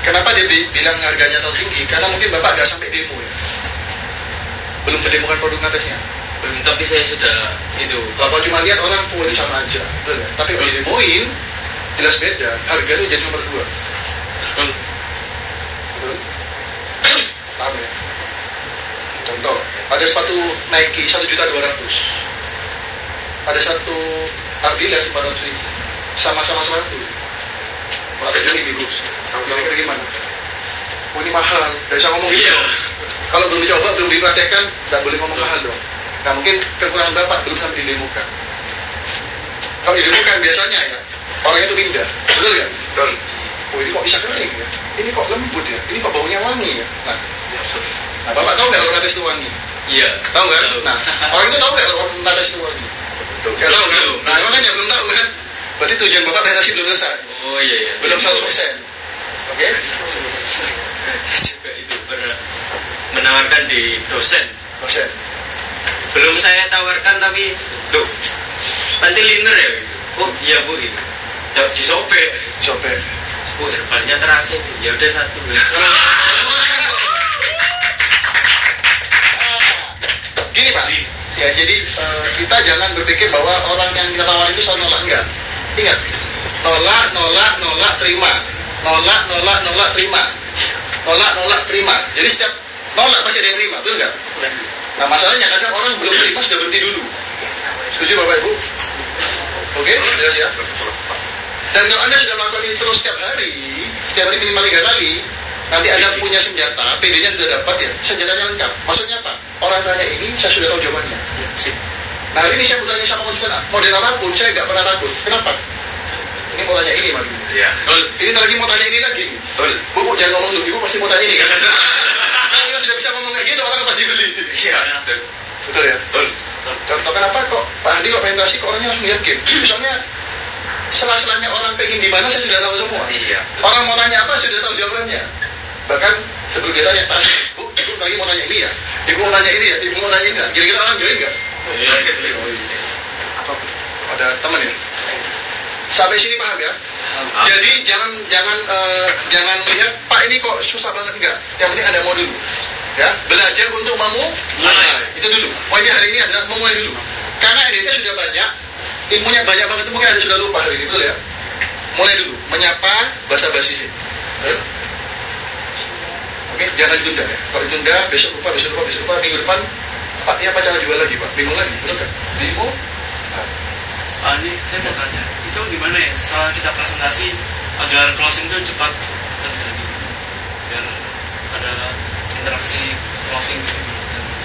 Kenapa dia bilang harganya terlalu tinggi? Karena mungkin Bapak nggak sampai demo ya. Belum mendemokan produk Natesnya. Belum, tapi saya sudah itu. Bapak cuma lihat orang, oh ini sama aja. Betul ya? Tapi kalau didemoin, jelas beda. Harga itu jadi nomor 2. Betul? Paham ya? Contoh, ada sepatu Nike 1.200.000, ada satu Adidas 400.000, sama-sama sepatu. Maka jadi bagus. Kira-kira gimana? Oh ini mahal, tidak bisa ngomong gitu. Kalau belum dicoba, belum dipraktekkan, tidak boleh ngomong mahal dong. Nah mungkin kekurangan bapak belum sampai didemukan. Kalau didemukan biasanya ya, orang itu pindah, betul nggak? Betul. Oh ini kok bisa kering ya? Ini kok lembut ya? Ini kok baunya wangi ya? Nah bapak tahu nggak kalau nates itu wangi? Iya. Tahu kan? Tahu. Nah orang itu tahu nggak kalau nates itu wangi? Nggak tahu kan? Nah makanya belum tahu kan? Berarti tujuan bapak dari nasi belum selesai. Oh iya. Belum 100%. Oke? Saya juga itu pernah menawarkan di dosen. Dosen. Belum saya tawarkan tapi, loh, nanti liner ya? Oh iya bu, ini disobek. Sobek. Oh herbalnya terasa nih, ya udah satu. Gini Pak, ya jadi kita jangan berpikir bahwa orang yang kita tawarin itu selalu nolak, enggak. Ingat, nolak, terima. Nolak, terima. Nolak, terima. Jadi setiap nolak pasti ada yang terima, betul nggak? Nah masalahnya kadang orang belum terima sudah berhenti dulu. Setuju Bapak Ibu? Oke, jelas ya? Dan kalau Anda sudah melakukan ini terus setiap hari minimal 3 kali, nanti Anda punya senjata, PD-nya sudah dapat ya, senjatanya lengkap. Maksudnya apa? Orang tanya ini, saya sudah tahu jawabannya. Nah hari ini saya mau tanya sama konsumen, model apapun, saya nggak pernah takut. Kenapa? Ini mau tanya ini, Mas. Iya. Ini lagi mau tanya ini lagi. Bu, jangan ngomong dulu, Ibu pasti mau tanya ini kan? Kalau kita sudah bisa ngomong kayak gitu, orang pasti beli. Iya. Betul ya? Betul. Contoh kenapa kok Pak Hadi kalau presentasi kok orangnya langsung yakin? Misalnya sela-selanya orang pengen gimana saya sudah tahu semua. Iya. Orang mau tanya apa saya sudah tahu jawabannya. Bahkan sebelum dia tanya, Bu, Ibu lagi mau tanya ini ya? Ibu mau tanya ini ya? Ibu mau tanya ini ya? Kira-kira orang join nggak? Iya. Ada teman ya? Sampai sini paham ya? Jadi jangan lihat Pak ini kok susah banget, enggak. Yang penting Anda mau dulu. Ya, belajar untuk memulai. Itu dulu. Poinnya hari ini adalah memulai dulu. Karena idenya sudah banyak, ilmunya banyak banget, mungkin Anda sudah lupa hari ini, betul ya? Mulai dulu, menyapa basa-basi sih. Oke, jangan ditunda ya. Kalau ditunda, besok lupa, minggu depan Pak, ini apa cara jual lagi Pak? Bingung lagi, betul kan? Bingung? Ini saya mau tanya, itu gimana ya setelah kita presentasi agar closing itu cepat terjadi, biar ada interaksi closing gitu.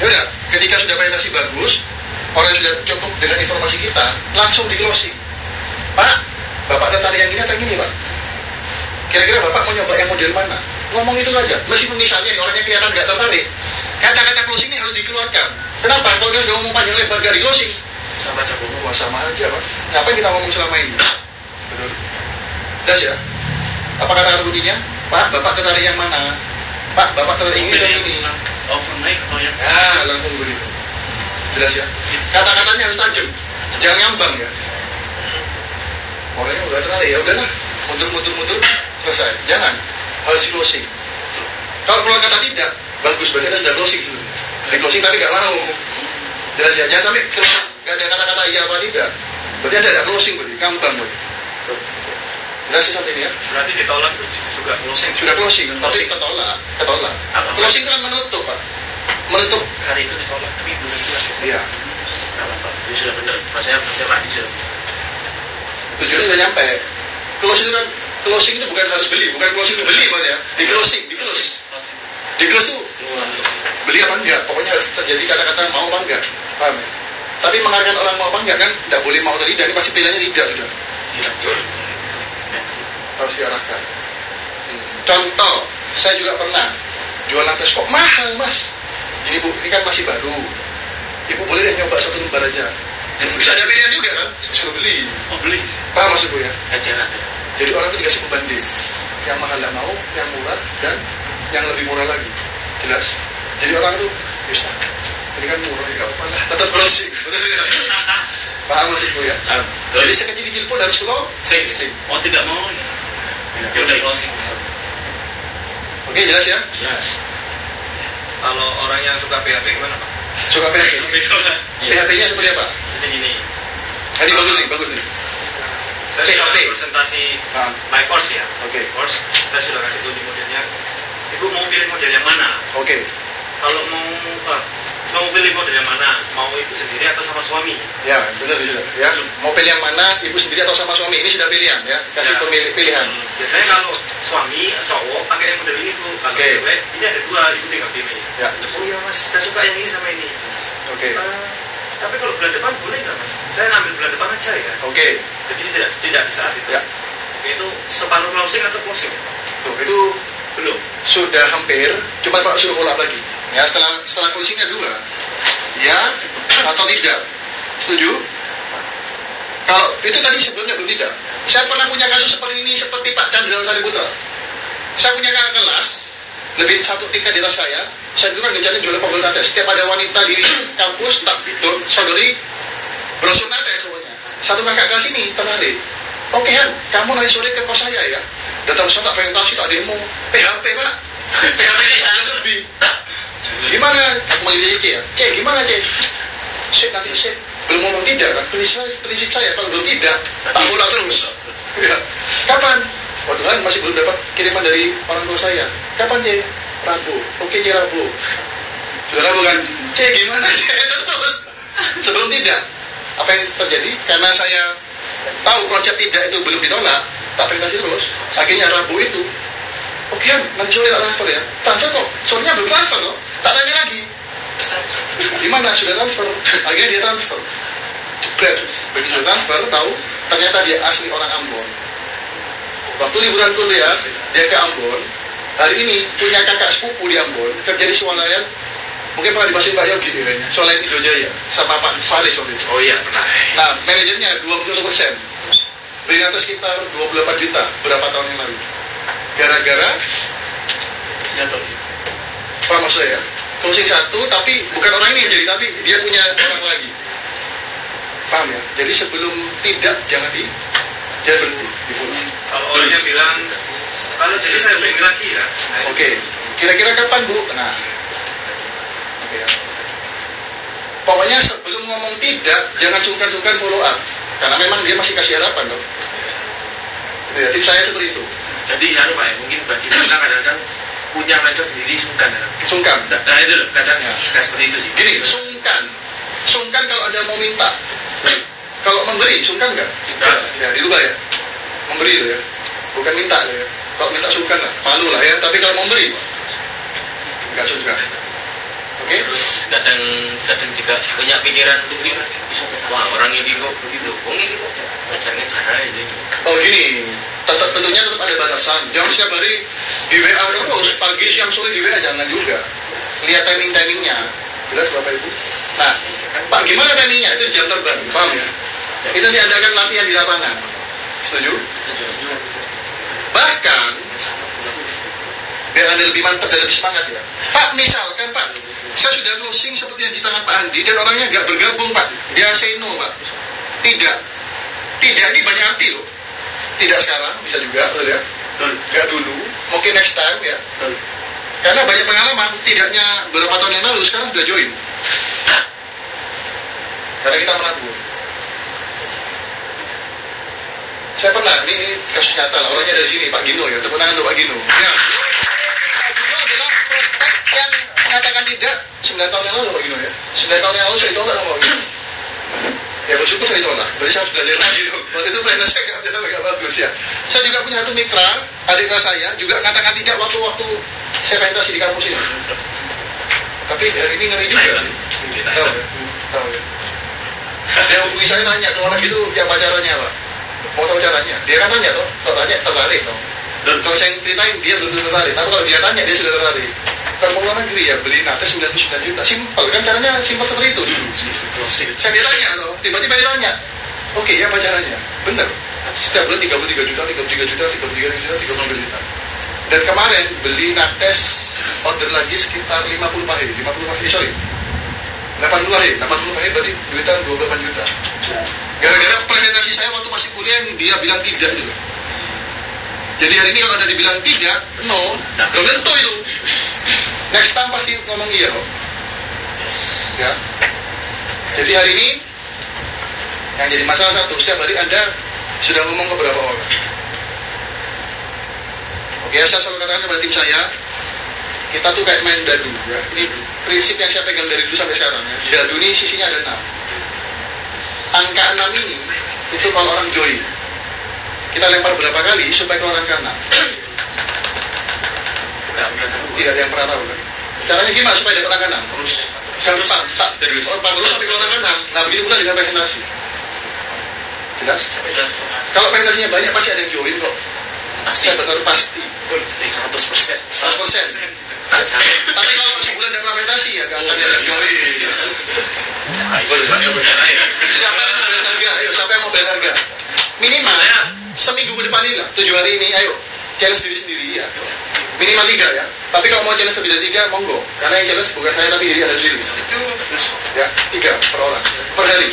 Ya udah, ketika sudah presentasi bagus, orang sudah cukup dengan informasi kita, langsung di closing. Pak, Bapak tertarik yang ini atau yang ini Pak? Kira-kira Bapak mau nyoba yang model mana? Ngomong itu aja. Meskipun misalnya nih, orangnya kelihatan nggak tertarik, kata-kata closing ini harus dikeluarkan. Kenapa? Kalau kita sudah ngomong panjang lebar gak di closing, Sama aja bu. wah sama aja Pak. Ngapain kita ngomong selama ini? Betul. Jelas ya? Apa kata kuncinya? Pak, Bapak tertarik yang mana? Pak, Bapak tertarik ini atau ini? Overnight atau yang Langsung begitu. Jelas ya? Kata-katanya harus tajam. Jangan ngambang ya. Orangnya udah tertarik, ya udahlah. Mundur, selesai. Jangan. Harus di closing. Kalau keluar kata tidak, bagus. Berarti Anda sudah closing sebenarnya. Di closing tapi nggak mau. Jelas ya? Jangan sampai nggak ada kata-kata iya apa tidak. Berarti Anda ada closing, berarti ngambang berarti. Jelas sih sampai ini ya? berarti ditolak juga closing. Sudah closing, tapi ketolak. Closing itu kan menutup Pak. Menutup. Hari itu ditolak tapi belum jelas. Iya. Itu sudah benar. Maksudnya tadi sudah. Tujuannya udah nyampe. Closing itu bukan harus beli, bukan closing itu beli maksudnya. Di close itu beli apa enggak? Pokoknya harus terjadi kata-kata mau apa enggak. Paham ya? Tapi mengarahkan orang mau apa enggak kan tidak boleh mau atau tidak, ini pasti pilihannya tidak sudah. Harus diarahkan. Contoh, saya juga pernah jualan tes kok mahal Mas. Ini Bu, ini kan masih baru. Ibu boleh deh nyoba 1 lembar aja. Bisa ada pilihan juga kan? Suruh beli. Oh beli. Paham maksud Bu ya? Ajaran. Jadi orang itu dikasih pembanding. Yang mahal tidak mau, yang murah dan yang lebih murah lagi. Jelas. Jadi orang itu, bisa. Ini kan murah ya, gak apa-apa lah. Tetap closing. Paham maksud Bu ya? Jadi sekecil-kecil pun harus closing. Oh tidak mau ya. Ya udah closing. Oke, jelas ya? Jelas. Kalau orang yang suka PHP gimana Pak? Suka PHP. PHP-nya seperti apa? Jadi gini, Ini bagus nih. Saya sudah PHP. presentasi Ah. my course ya. Oke. Course, saya sudah kasih tunjuk modelnya. Ibu mau pilih model yang mana? Oke. Kalau mau pilih model yang mana? Mau ibu sendiri atau sama suami? Ya, benar sudah. Ya, mau pilih yang mana, ibu sendiri atau sama suami? Ini sudah pilihan ya. Kasih Ya. pilihan. Biasanya kalau suami cowok pakai yang model ini tuh. Kalau Oke. cewek ini ada dua, ibu tinggal pilih. Ya. Oh iya mas, saya suka yang ini sama ini. Oke. Tapi kalau bulan depan boleh nggak mas? Saya ngambil bulan depan aja ya. Oke. Jadi tidak di saat itu. Ya. Oke, itu separuh closing atau closing? Tuh, itu Belum. sudah hampir, cuma Pak suruh follow up lagi. Ya, setelah closingnya dua. Ya atau tidak? Setuju? Kalau itu tadi sebelumnya belum tidak. Saya pernah punya kasus seperti ini, seperti Pak Chandra Sariputra. Saya punya kakak kelas, lebih satu tingkat di atas saya. Saya dulu kan ngejalin jualan pembeli nates. Setiap ada wanita di kampus, tak saudari brosur nates pokoknya. Satu kakak kelas ini tertarik. Oke Han, kamu nanti sore ke kos saya ya. Datang sana tak presentasi, tak demo. PHP Pak. PHP ini saya lebih. Gimana? Aku manggil dia ya. Cek, gimana Cek? Sip nanti sip. Belum ngomong tidak kan? Prinsip saya kalau belum tidak, tak bola terus. Ya. Kapan? Waduh kan masih belum dapat kiriman dari orang tua saya. Kapan Cek? Rabu. Oke Cek, Rabu. Sudah Rabu kan? Cek gimana Cek? Terus. Sebelum tidak. Apa yang terjadi? Karena saya tahu konsep tidak itu belum ditolak, tak presentasi terus. Akhirnya Rabu itu, oke Han, nanti sore tak transfer ya. Transfer kok? Sorenya belum transfer loh. Tak tanya lagi. Gimana? Sudah transfer. Akhirnya dia transfer. Jebret. Begitu transfer, tahu ternyata dia asli orang Ambon. Waktu liburan kuliah, dia ke Ambon. Hari ini punya kakak sepupu di Ambon, kerja di swalayan. Mungkin pernah dibahas Pak Yogi kayaknya, swalayan Indojaya sama Pak Faris waktu itu. Oh iya pernah. Nah, manajernya 20%. Beli atas sekitar 28 juta berapa tahun yang lalu. Gara-gara Jatuh. apa maksudnya ya? Closing satu, tapi bukan orang ini yang jadi, tapi dia punya orang lagi. Paham ya? Jadi sebelum tidak, jangan jangan berhenti di follow. Kalau orangnya bilang, kalau jadi saya beli lagi ya. Oke, kira-kira kapan Bu? Nah, oke ya. Pokoknya sebelum ngomong tidak, jangan sungkan-sungkan follow up. Karena memang dia masih kasih harapan dong. Itu ya, tips saya seperti itu. Jadi Pak ya, mungkin bagi kita kadang-kadang punya mindset sendiri sungkan ya. Sungkan. Nah itu loh, kadang Ya. kayak seperti itu sih. Gini, sungkan kalau ada mau minta. Kalau memberi, sungkan nggak? Sungkan. Ya, dirubah ya. Memberi loh ya, bukan minta loh ya. Kalau minta sungkan lah, malu lah ya. Tapi kalau memberi, nggak sungkan. Oke? Terus kadang juga punya pikiran untuk ini, wah orang ini kok begitu, ini kok ngejar-ngejar aja. Oh gini, tentunya tetap ada batasan. Jangan setiap hari di WA terus, pagi, siang, sore di WA, jangan juga. Lihat timing-timingnya. Jelas Bapak Ibu? Nah, Pak gimana timingnya? Itu jam terbang, paham ya? Itu diadakan latihan di lapangan. Setuju? Bahkan, biar Anda lebih mantap dan lebih semangat ya. Pak, misalkan Pak, saya sudah closing seperti yang di tangan Pak Andi, dan orangnya nggak bergabung Pak. Dia say no Pak. Tidak. Tidak ini banyak arti loh. Tidak sekarang, bisa juga, betul ya? Nggak dulu, mungkin next time ya. Karena banyak pengalaman, tidaknya beberapa tahun yang lalu, sekarang sudah join. Karena kita menabung. Saya pernah, ini kasus nyata lah, orangnya dari sini, Pak Gino ya, tepuk tangan untuk Pak Gino. Ya. Pak Gino adalah prospek yang mengatakan tidak 9 tahun yang lalu Pak Gino ya. 9 tahun yang lalu saya ditolak sama Pak Gino. Ya bersyukur saya ditolak, berarti saya harus belajar lagi tuh. Waktu itu plannya saya nggak bagus ya. Saya juga punya satu mitra, adik kelas saya, juga mengatakan tidak waktu saya presentasi di kampus ini. Tapi hari ini ngeri juga. Tahu ya? Tahu ya? Dia hubungi saya nanya, kalau orang gitu ya pacarannya Pak. Mau tahu caranya? Dia kan tanya toh, kalau tanya tertarik toh. Dan kalau saya ceritain dia belum tentu tertarik, tapi kalau dia tanya dia sudah tertarik. Kalau mau luar negeri ya beli nates 99 juta, simpel kan caranya, simpel seperti itu dulu. Saya dia tanya loh, tiba-tiba dia tanya, oke ya apa caranya? Bener, setiap bulan 33 juta, 33 juta, 33 juta, 33 juta. Dan kemarin beli nates order lagi sekitar 50 pahe, 80 pahe berarti duitan 28 juta. Gara-gara presentasi saya waktu masih kuliah yang dia bilang tidak itu. Jadi hari ini kalau ada dibilang tidak, no, belum tentu itu. Next time pasti ngomong iya kok. Ya. Jadi hari ini yang jadi masalah satu, setiap hari Anda sudah ngomong ke beberapa orang. Oke, saya selalu katakan kepada tim saya, kita tuh kayak main dadu ya. Ini prinsip yang saya pegang dari dulu sampai sekarang ya. Dadu ini sisinya ada 6. Angka 6 ini itu kalau orang join, kita lempar berapa kali supaya keluar angka 6. Tidak ada yang pernah tahu kan? Caranya gimana supaya dapat angka 6? Gampang, terus sampai keluar angka 6. Nah begitu pula dengan presentasi. Jelas? Kalau presentasinya banyak pasti ada yang join kok. Saya betul pasti 100%. Tapi kalau sebulan ada presentasi ya gak akan ada yang join. Siapa yang mau bayar harga? Ayo, siapa yang mau bayar harga? Minimal seminggu ke depan ini lah, 7 hari ini, ayo challenge diri sendiri ya. Minimal 3 ya. Tapi kalau mau challenge lebih dari 3, monggo. Karena yang challenge bukan saya tapi diri Anda sendiri. Ya, 3 per orang, per hari.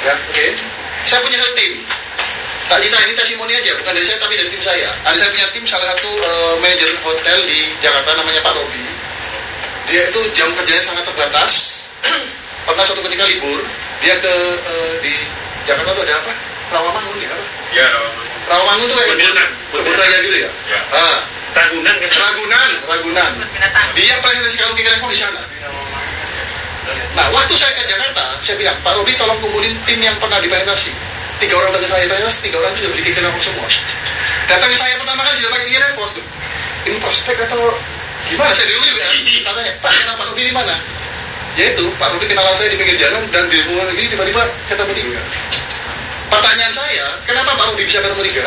Ya, oke. Saya punya satu tim. Tak Cita ini testimoni aja, bukan dari saya tapi dari tim saya. Ada saya punya tim, salah satu manajer hotel di Jakarta namanya Pak Robi. Dia itu jam kerjanya sangat terbatas. Pernah suatu ketika libur, dia ke di Jakarta tuh ada apa? Rawamangun ya? Ya, Rawamangun tuh kayak kebun raya gitu ya? Ya. Ragunan. Binatang. Dia presentasi kalau ke level di sana. Nah, waktu saya ke Jakarta, saya bilang, Pak Robi tolong kumpulin tim yang pernah dipresentasi. 3 orang dari saya, ternyata 3 orang itu sudah beli kiki level semua. Datang ke saya pertama kali sudah pakai kiki level tuh. Ini prospek atau gimana? Saya dulu juga katanya, Pak, kenapa Pak Robi di mana? Yaitu, Pak Robi kenalan saya di pinggir jalan dan di rumah negeri tiba-tiba ketemu Tiga. Pertanyaan saya, kenapa Pak Robi bisa ketemu Tiga?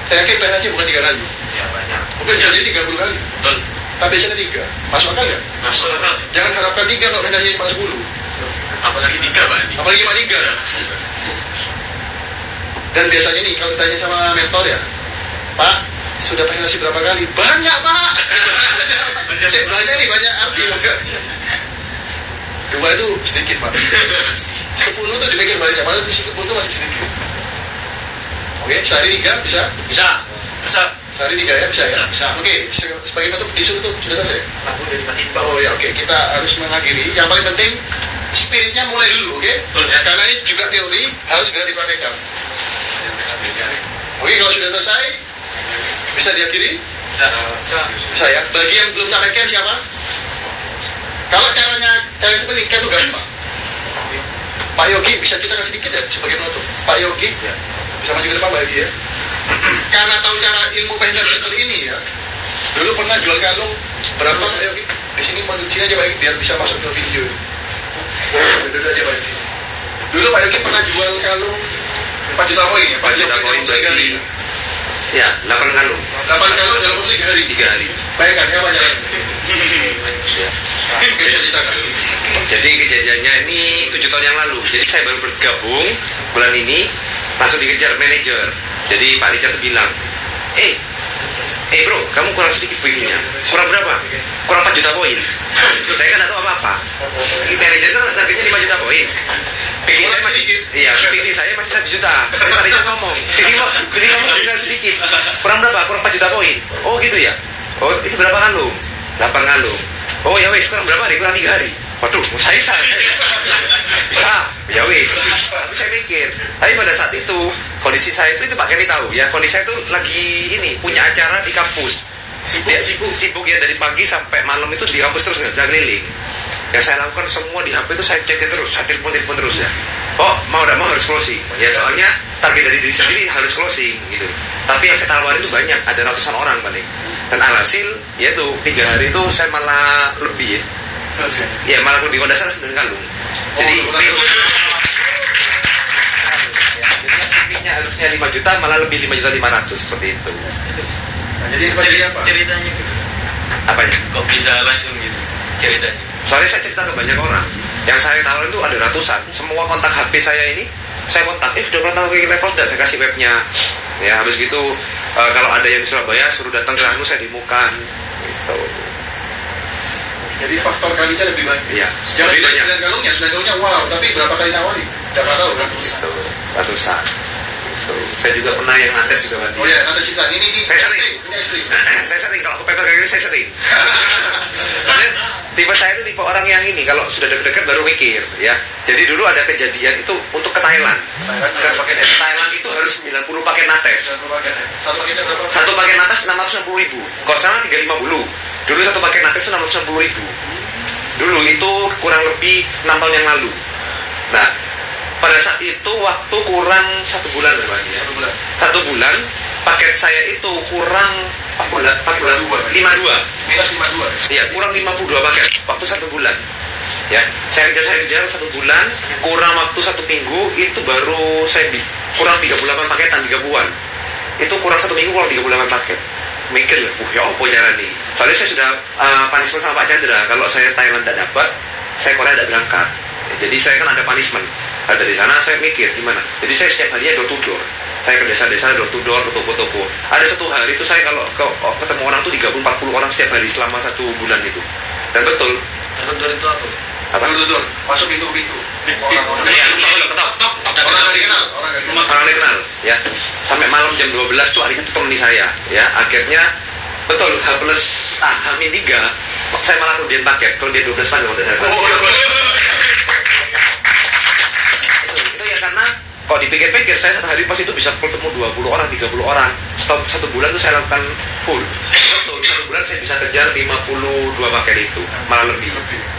Saya yakin presentasinya bukan 3 kali. Ya, banyak. Mungkin jadi 30 kali. Betul. Tapi biasanya 3. Masuk akal nggak? Masuk akal. Jangan harapkan 3 kalau presentasinya cuma 10. Apalagi 3, Pak. Apalagi cuma 3. Dan biasanya nih kalau ditanya sama mentor ya, Pak, sudah presentasi berapa kali? Banyak, Pak. Banyak nih, banyak arti. 2 itu sedikit, Pak. 10 itu dipikir banyak, padahal 10 itu masih sedikit. Oke, sehari 3 bisa? Bisa. Sehari 3 ya, bisa ya? Bisa. Oke, sebagai penutup bisu itu sudah selesai? Aku dari Pak Timbang. Oh ya, oke, kita harus mengakhiri. Yang paling penting, spiritnya mulai dulu, oke? Karena ini juga teori, harus segera dipraktekkan. Oke, kalau sudah selesai, bisa diakhiri? Bisa ya. Bagi yang belum sampai camp siapa? Kalau caranya kalian seperti camp itu gampang. Pak Yogi, bisa ceritakan sedikit ya sebagai penutup? Pak Yogi, bisa maju ke depan Pak Yogi ya. Karena tahu cara ilmu presentasi seperti ini ya. Dulu pernah jual kalung berapa Pak Yogi? Di sini mau sini aja Pak Yogi biar bisa masuk ke video. Duduk aja Pak Yogi. Dulu Pak Yogi pernah jual kalung 4 juta poin ya? 4 juta poin dalam 3 hari. Ya, 8 kalung. 8 kalung dalam 3 hari. 3 hari. Bayangkan ya Pak Jalan. Kita ceritakan. Jadi kejadiannya ini 7 tahun yang lalu. Jadi saya baru bergabung bulan ini, langsung dikejar manajer. Jadi Pak Richard bilang, bro, kamu kurang sedikit bikinnya. Kurang berapa? Kurang 4 juta poin. Saya kan tidak tahu apa-apa. Manajer kan targetnya 5 juta poin. Bikin saya masih, bikin saya masih 1 juta. Tapi Pak Richard ngomong, bikin kamu tinggal sedikit. Kurang berapa? Kurang 4 juta poin. Oh gitu ya? Oh itu berapa kalung? 8 kalung. Oh ya wes, kurang berapa hari? Kurang 3 hari. Waduh, saya bisa. Ya wes. Tapi saya mikir. Tapi pada saat itu kondisi saya itu Pak Kenny tahu ya. Kondisi saya itu lagi ini punya acara di kampus. Sibuk ya dari pagi sampai malam itu di kampus terus nggak bisa keliling. Yang saya lakukan semua di HP itu saya cek terus, saya telepon terus ya. Oh mau harus closing. Ya soalnya target dari diri sendiri harus closing gitu. Tapi yang saya tawarin itu banyak, ada ratusan orang paling. Dan alhasil yaitu 3 hari itu saya malah lebih ya. Ya malah lebih kondasar 9 kalung. Jadi harusnya 5 juta malah lebih 5.500.000 seperti itu. Nah, jadi apa? Ceritanya gitu. Apanya? Kok bisa langsung gitu ceritanya? Soalnya saya cerita ke banyak orang. Yang saya tawarin itu ada ratusan. Semua kontak HP saya ini saya kontak. Udah pernah tahu kayak level, udah saya kasih webnya. Ya habis gitu kalau ada yang di Surabaya suruh datang ke Anu saya dimukan. Gitu. Jadi faktor kalinya lebih banyak. Iya. Jangan lebih banyak. 9 kalungnya wow, tapi berapa kali nawarin? Tidak tahu kan? Ratusan. Gitu. Saya juga pernah yang nates juga Pak. Oh ya, nanti cerita. Ini Saya sering. Ini ekstrim. Saya sering kalau kepepet kayak gini saya sering. Karena tipe saya itu tipe orang yang ini kalau sudah deket-deket baru mikir ya. Jadi dulu ada kejadian itu untuk ke Thailand. Thailand itu harus 90 paket nates. Satu paketnya berapa? Satu paket nates 660.000. Kalau sana 350. Dulu satu paket nates itu 660.000. Dulu itu kurang lebih 6 tahun yang lalu. Nah, pada saat itu waktu kurang 1 bulan berarti ya. 1 bulan paket saya itu kurang 52. Minus 52. Iya, kurang 52 paket waktu 1 bulan. Ya, saya kejar 1 bulan, kurang waktu 1 minggu itu baru saya kurang 38 paketan 30-an. Itu kurang 1 minggu kurang 38 paket. Mikir lah, ya apa cara nih? Soalnya saya sudah punishment sama Pak Chandra. Kalau saya Thailand tidak dapat, saya Korea tidak berangkat. Ya, jadi saya kan ada punishment. Nah, dari sana saya mikir gimana. Jadi saya setiap harinya door to door. Saya ke desa-desa door to door, ke toko-toko. Ada 1 hari itu saya kalau ketemu orang tuh 30-40 orang setiap hari selama 1 bulan itu. Dan betul. Door to door itu apa? Apa? Door to door. Masuk pintu-pintu. Orang nggak dikenal. Orang dikenal, ya. Sampai malam jam 12 tuh hari itu temani saya, ya. Akhirnya betul H+3 saya malah kemudian paket. Kalau dia 12 paket udah dapat. Itu ya karena kalau dipikir-pikir saya satu hari pas itu bisa ketemu 20 orang, 30 orang. Stop 1 bulan tuh saya lakukan full. Betul, 1 bulan saya bisa kejar 52 paket itu, malah lebih.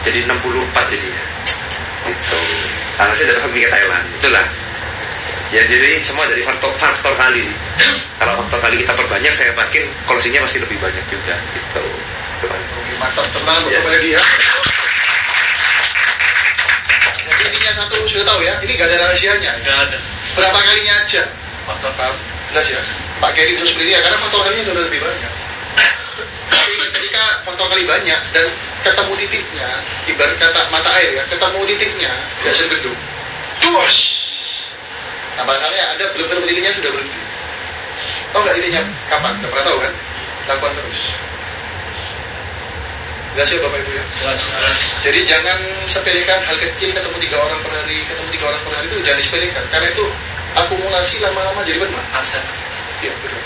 Jadi 64 jadinya. Itu. Karena saya dapat pergi ke Thailand. Itulah. Ya jadi semua dari faktor kali. Kalau faktor kali kita perbanyak, saya yakin kolosinya pasti lebih banyak juga. Gitu. Oke, mantap. Tenang, betul lagi ya. Jadi intinya satu sudah tahu ya, ini gak ada rahasianya. Nggak ada. Berapa kalinya aja? Faktor Paham? Jelas ya? Pak Keri itu seperti ya, karena faktor kalinya sudah lebih banyak. Tapi ketika faktor kali banyak dan ketemu titiknya, ibarat kata mata air ya, ketemu titiknya, tidak sebendung. Tuas! Nah, masalahnya Anda belum ketemu titiknya sudah berhenti. Tahu nggak titiknya kapan? Nggak pernah tahu kan? Lakukan terus. Jelas ya Bapak Ibu ya? Jelas. Jadi jangan sepelekan hal kecil, ketemu 3 orang per hari, itu jangan disepelekan. Karena itu akumulasi lama-lama jadi benar. Aset. Iya, betul.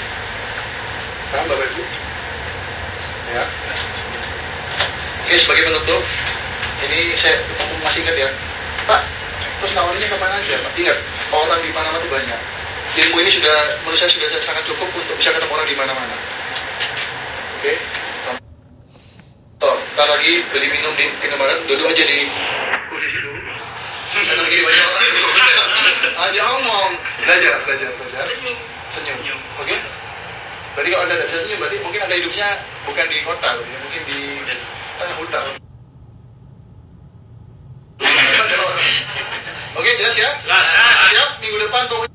Paham Bapak Ibu? Ya. Oke, sebagai penutup, ini saya masih ingat ya, Pak, terus nawarnya kapan aja, Pak? Ingat, orang di mana-mana itu banyak. Ilmu ini sudah, menurut saya sudah sangat cukup untuk bisa ketemu orang di mana-mana. Oke? Ntar lagi beli minum di Indomaret, duduk aja di kursi dulu. Saya lagi banyak orang. Aja ngomong, belajar. Senyum. Oke? Berarti kalau Anda tidak bisa senyum, berarti mungkin Anda hidupnya bukan di kota, ya, mungkin di tengah hutan. Oke, jelas ya? Jelas. Siap, minggu depan pokoknya.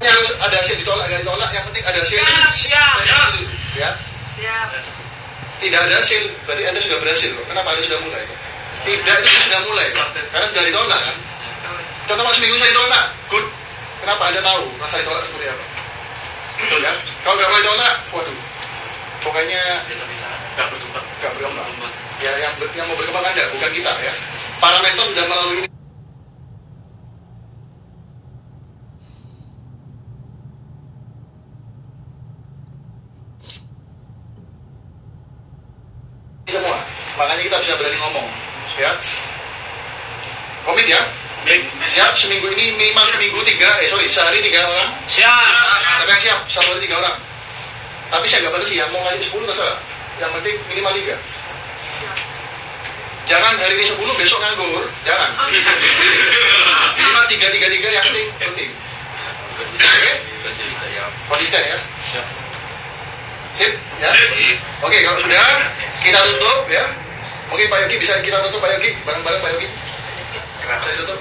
Harus ada hasil ditolak, yang penting ada hasil. Siap. Ya. Siap. Tidak ada hasil, berarti Anda sudah berhasil. Kenapa Anda sudah mulai? Tidak, itu sudah mulai. Karena sudah ditolak kan? Contoh Mas seminggu saya ditolak, good. Kenapa Anda tahu rasa ditolak seperti apa? Betul ya? Kalau nggak pernah ditolak, waduh. Pokoknya Biasa-biasa. Nggak berkembang. nggak berkembang. Ya, yang mau berkembang Anda, bukan kita ya. Parameter sudah melalui ini. Semua, makanya kita bisa berani ngomong, ya. Komit ya. Siap seminggu ini minimal sehari 3 orang. Siap. Siapa yang siap? 1 hari 3 orang. Tapi saya nggak batasi ya, mau ngasih 10 terserah. Yang penting minimal 3. Jangan hari ini 10 besok nganggur, jangan. Minimal 3 yang penting rutin. Oke? Konsisten ya. Sip ya. Oke, kalau sudah kita tutup ya. Mungkin Pak Yogi bisa kita tutup, Pak Yogi, bareng-bareng Pak Yogi. Kita tutup.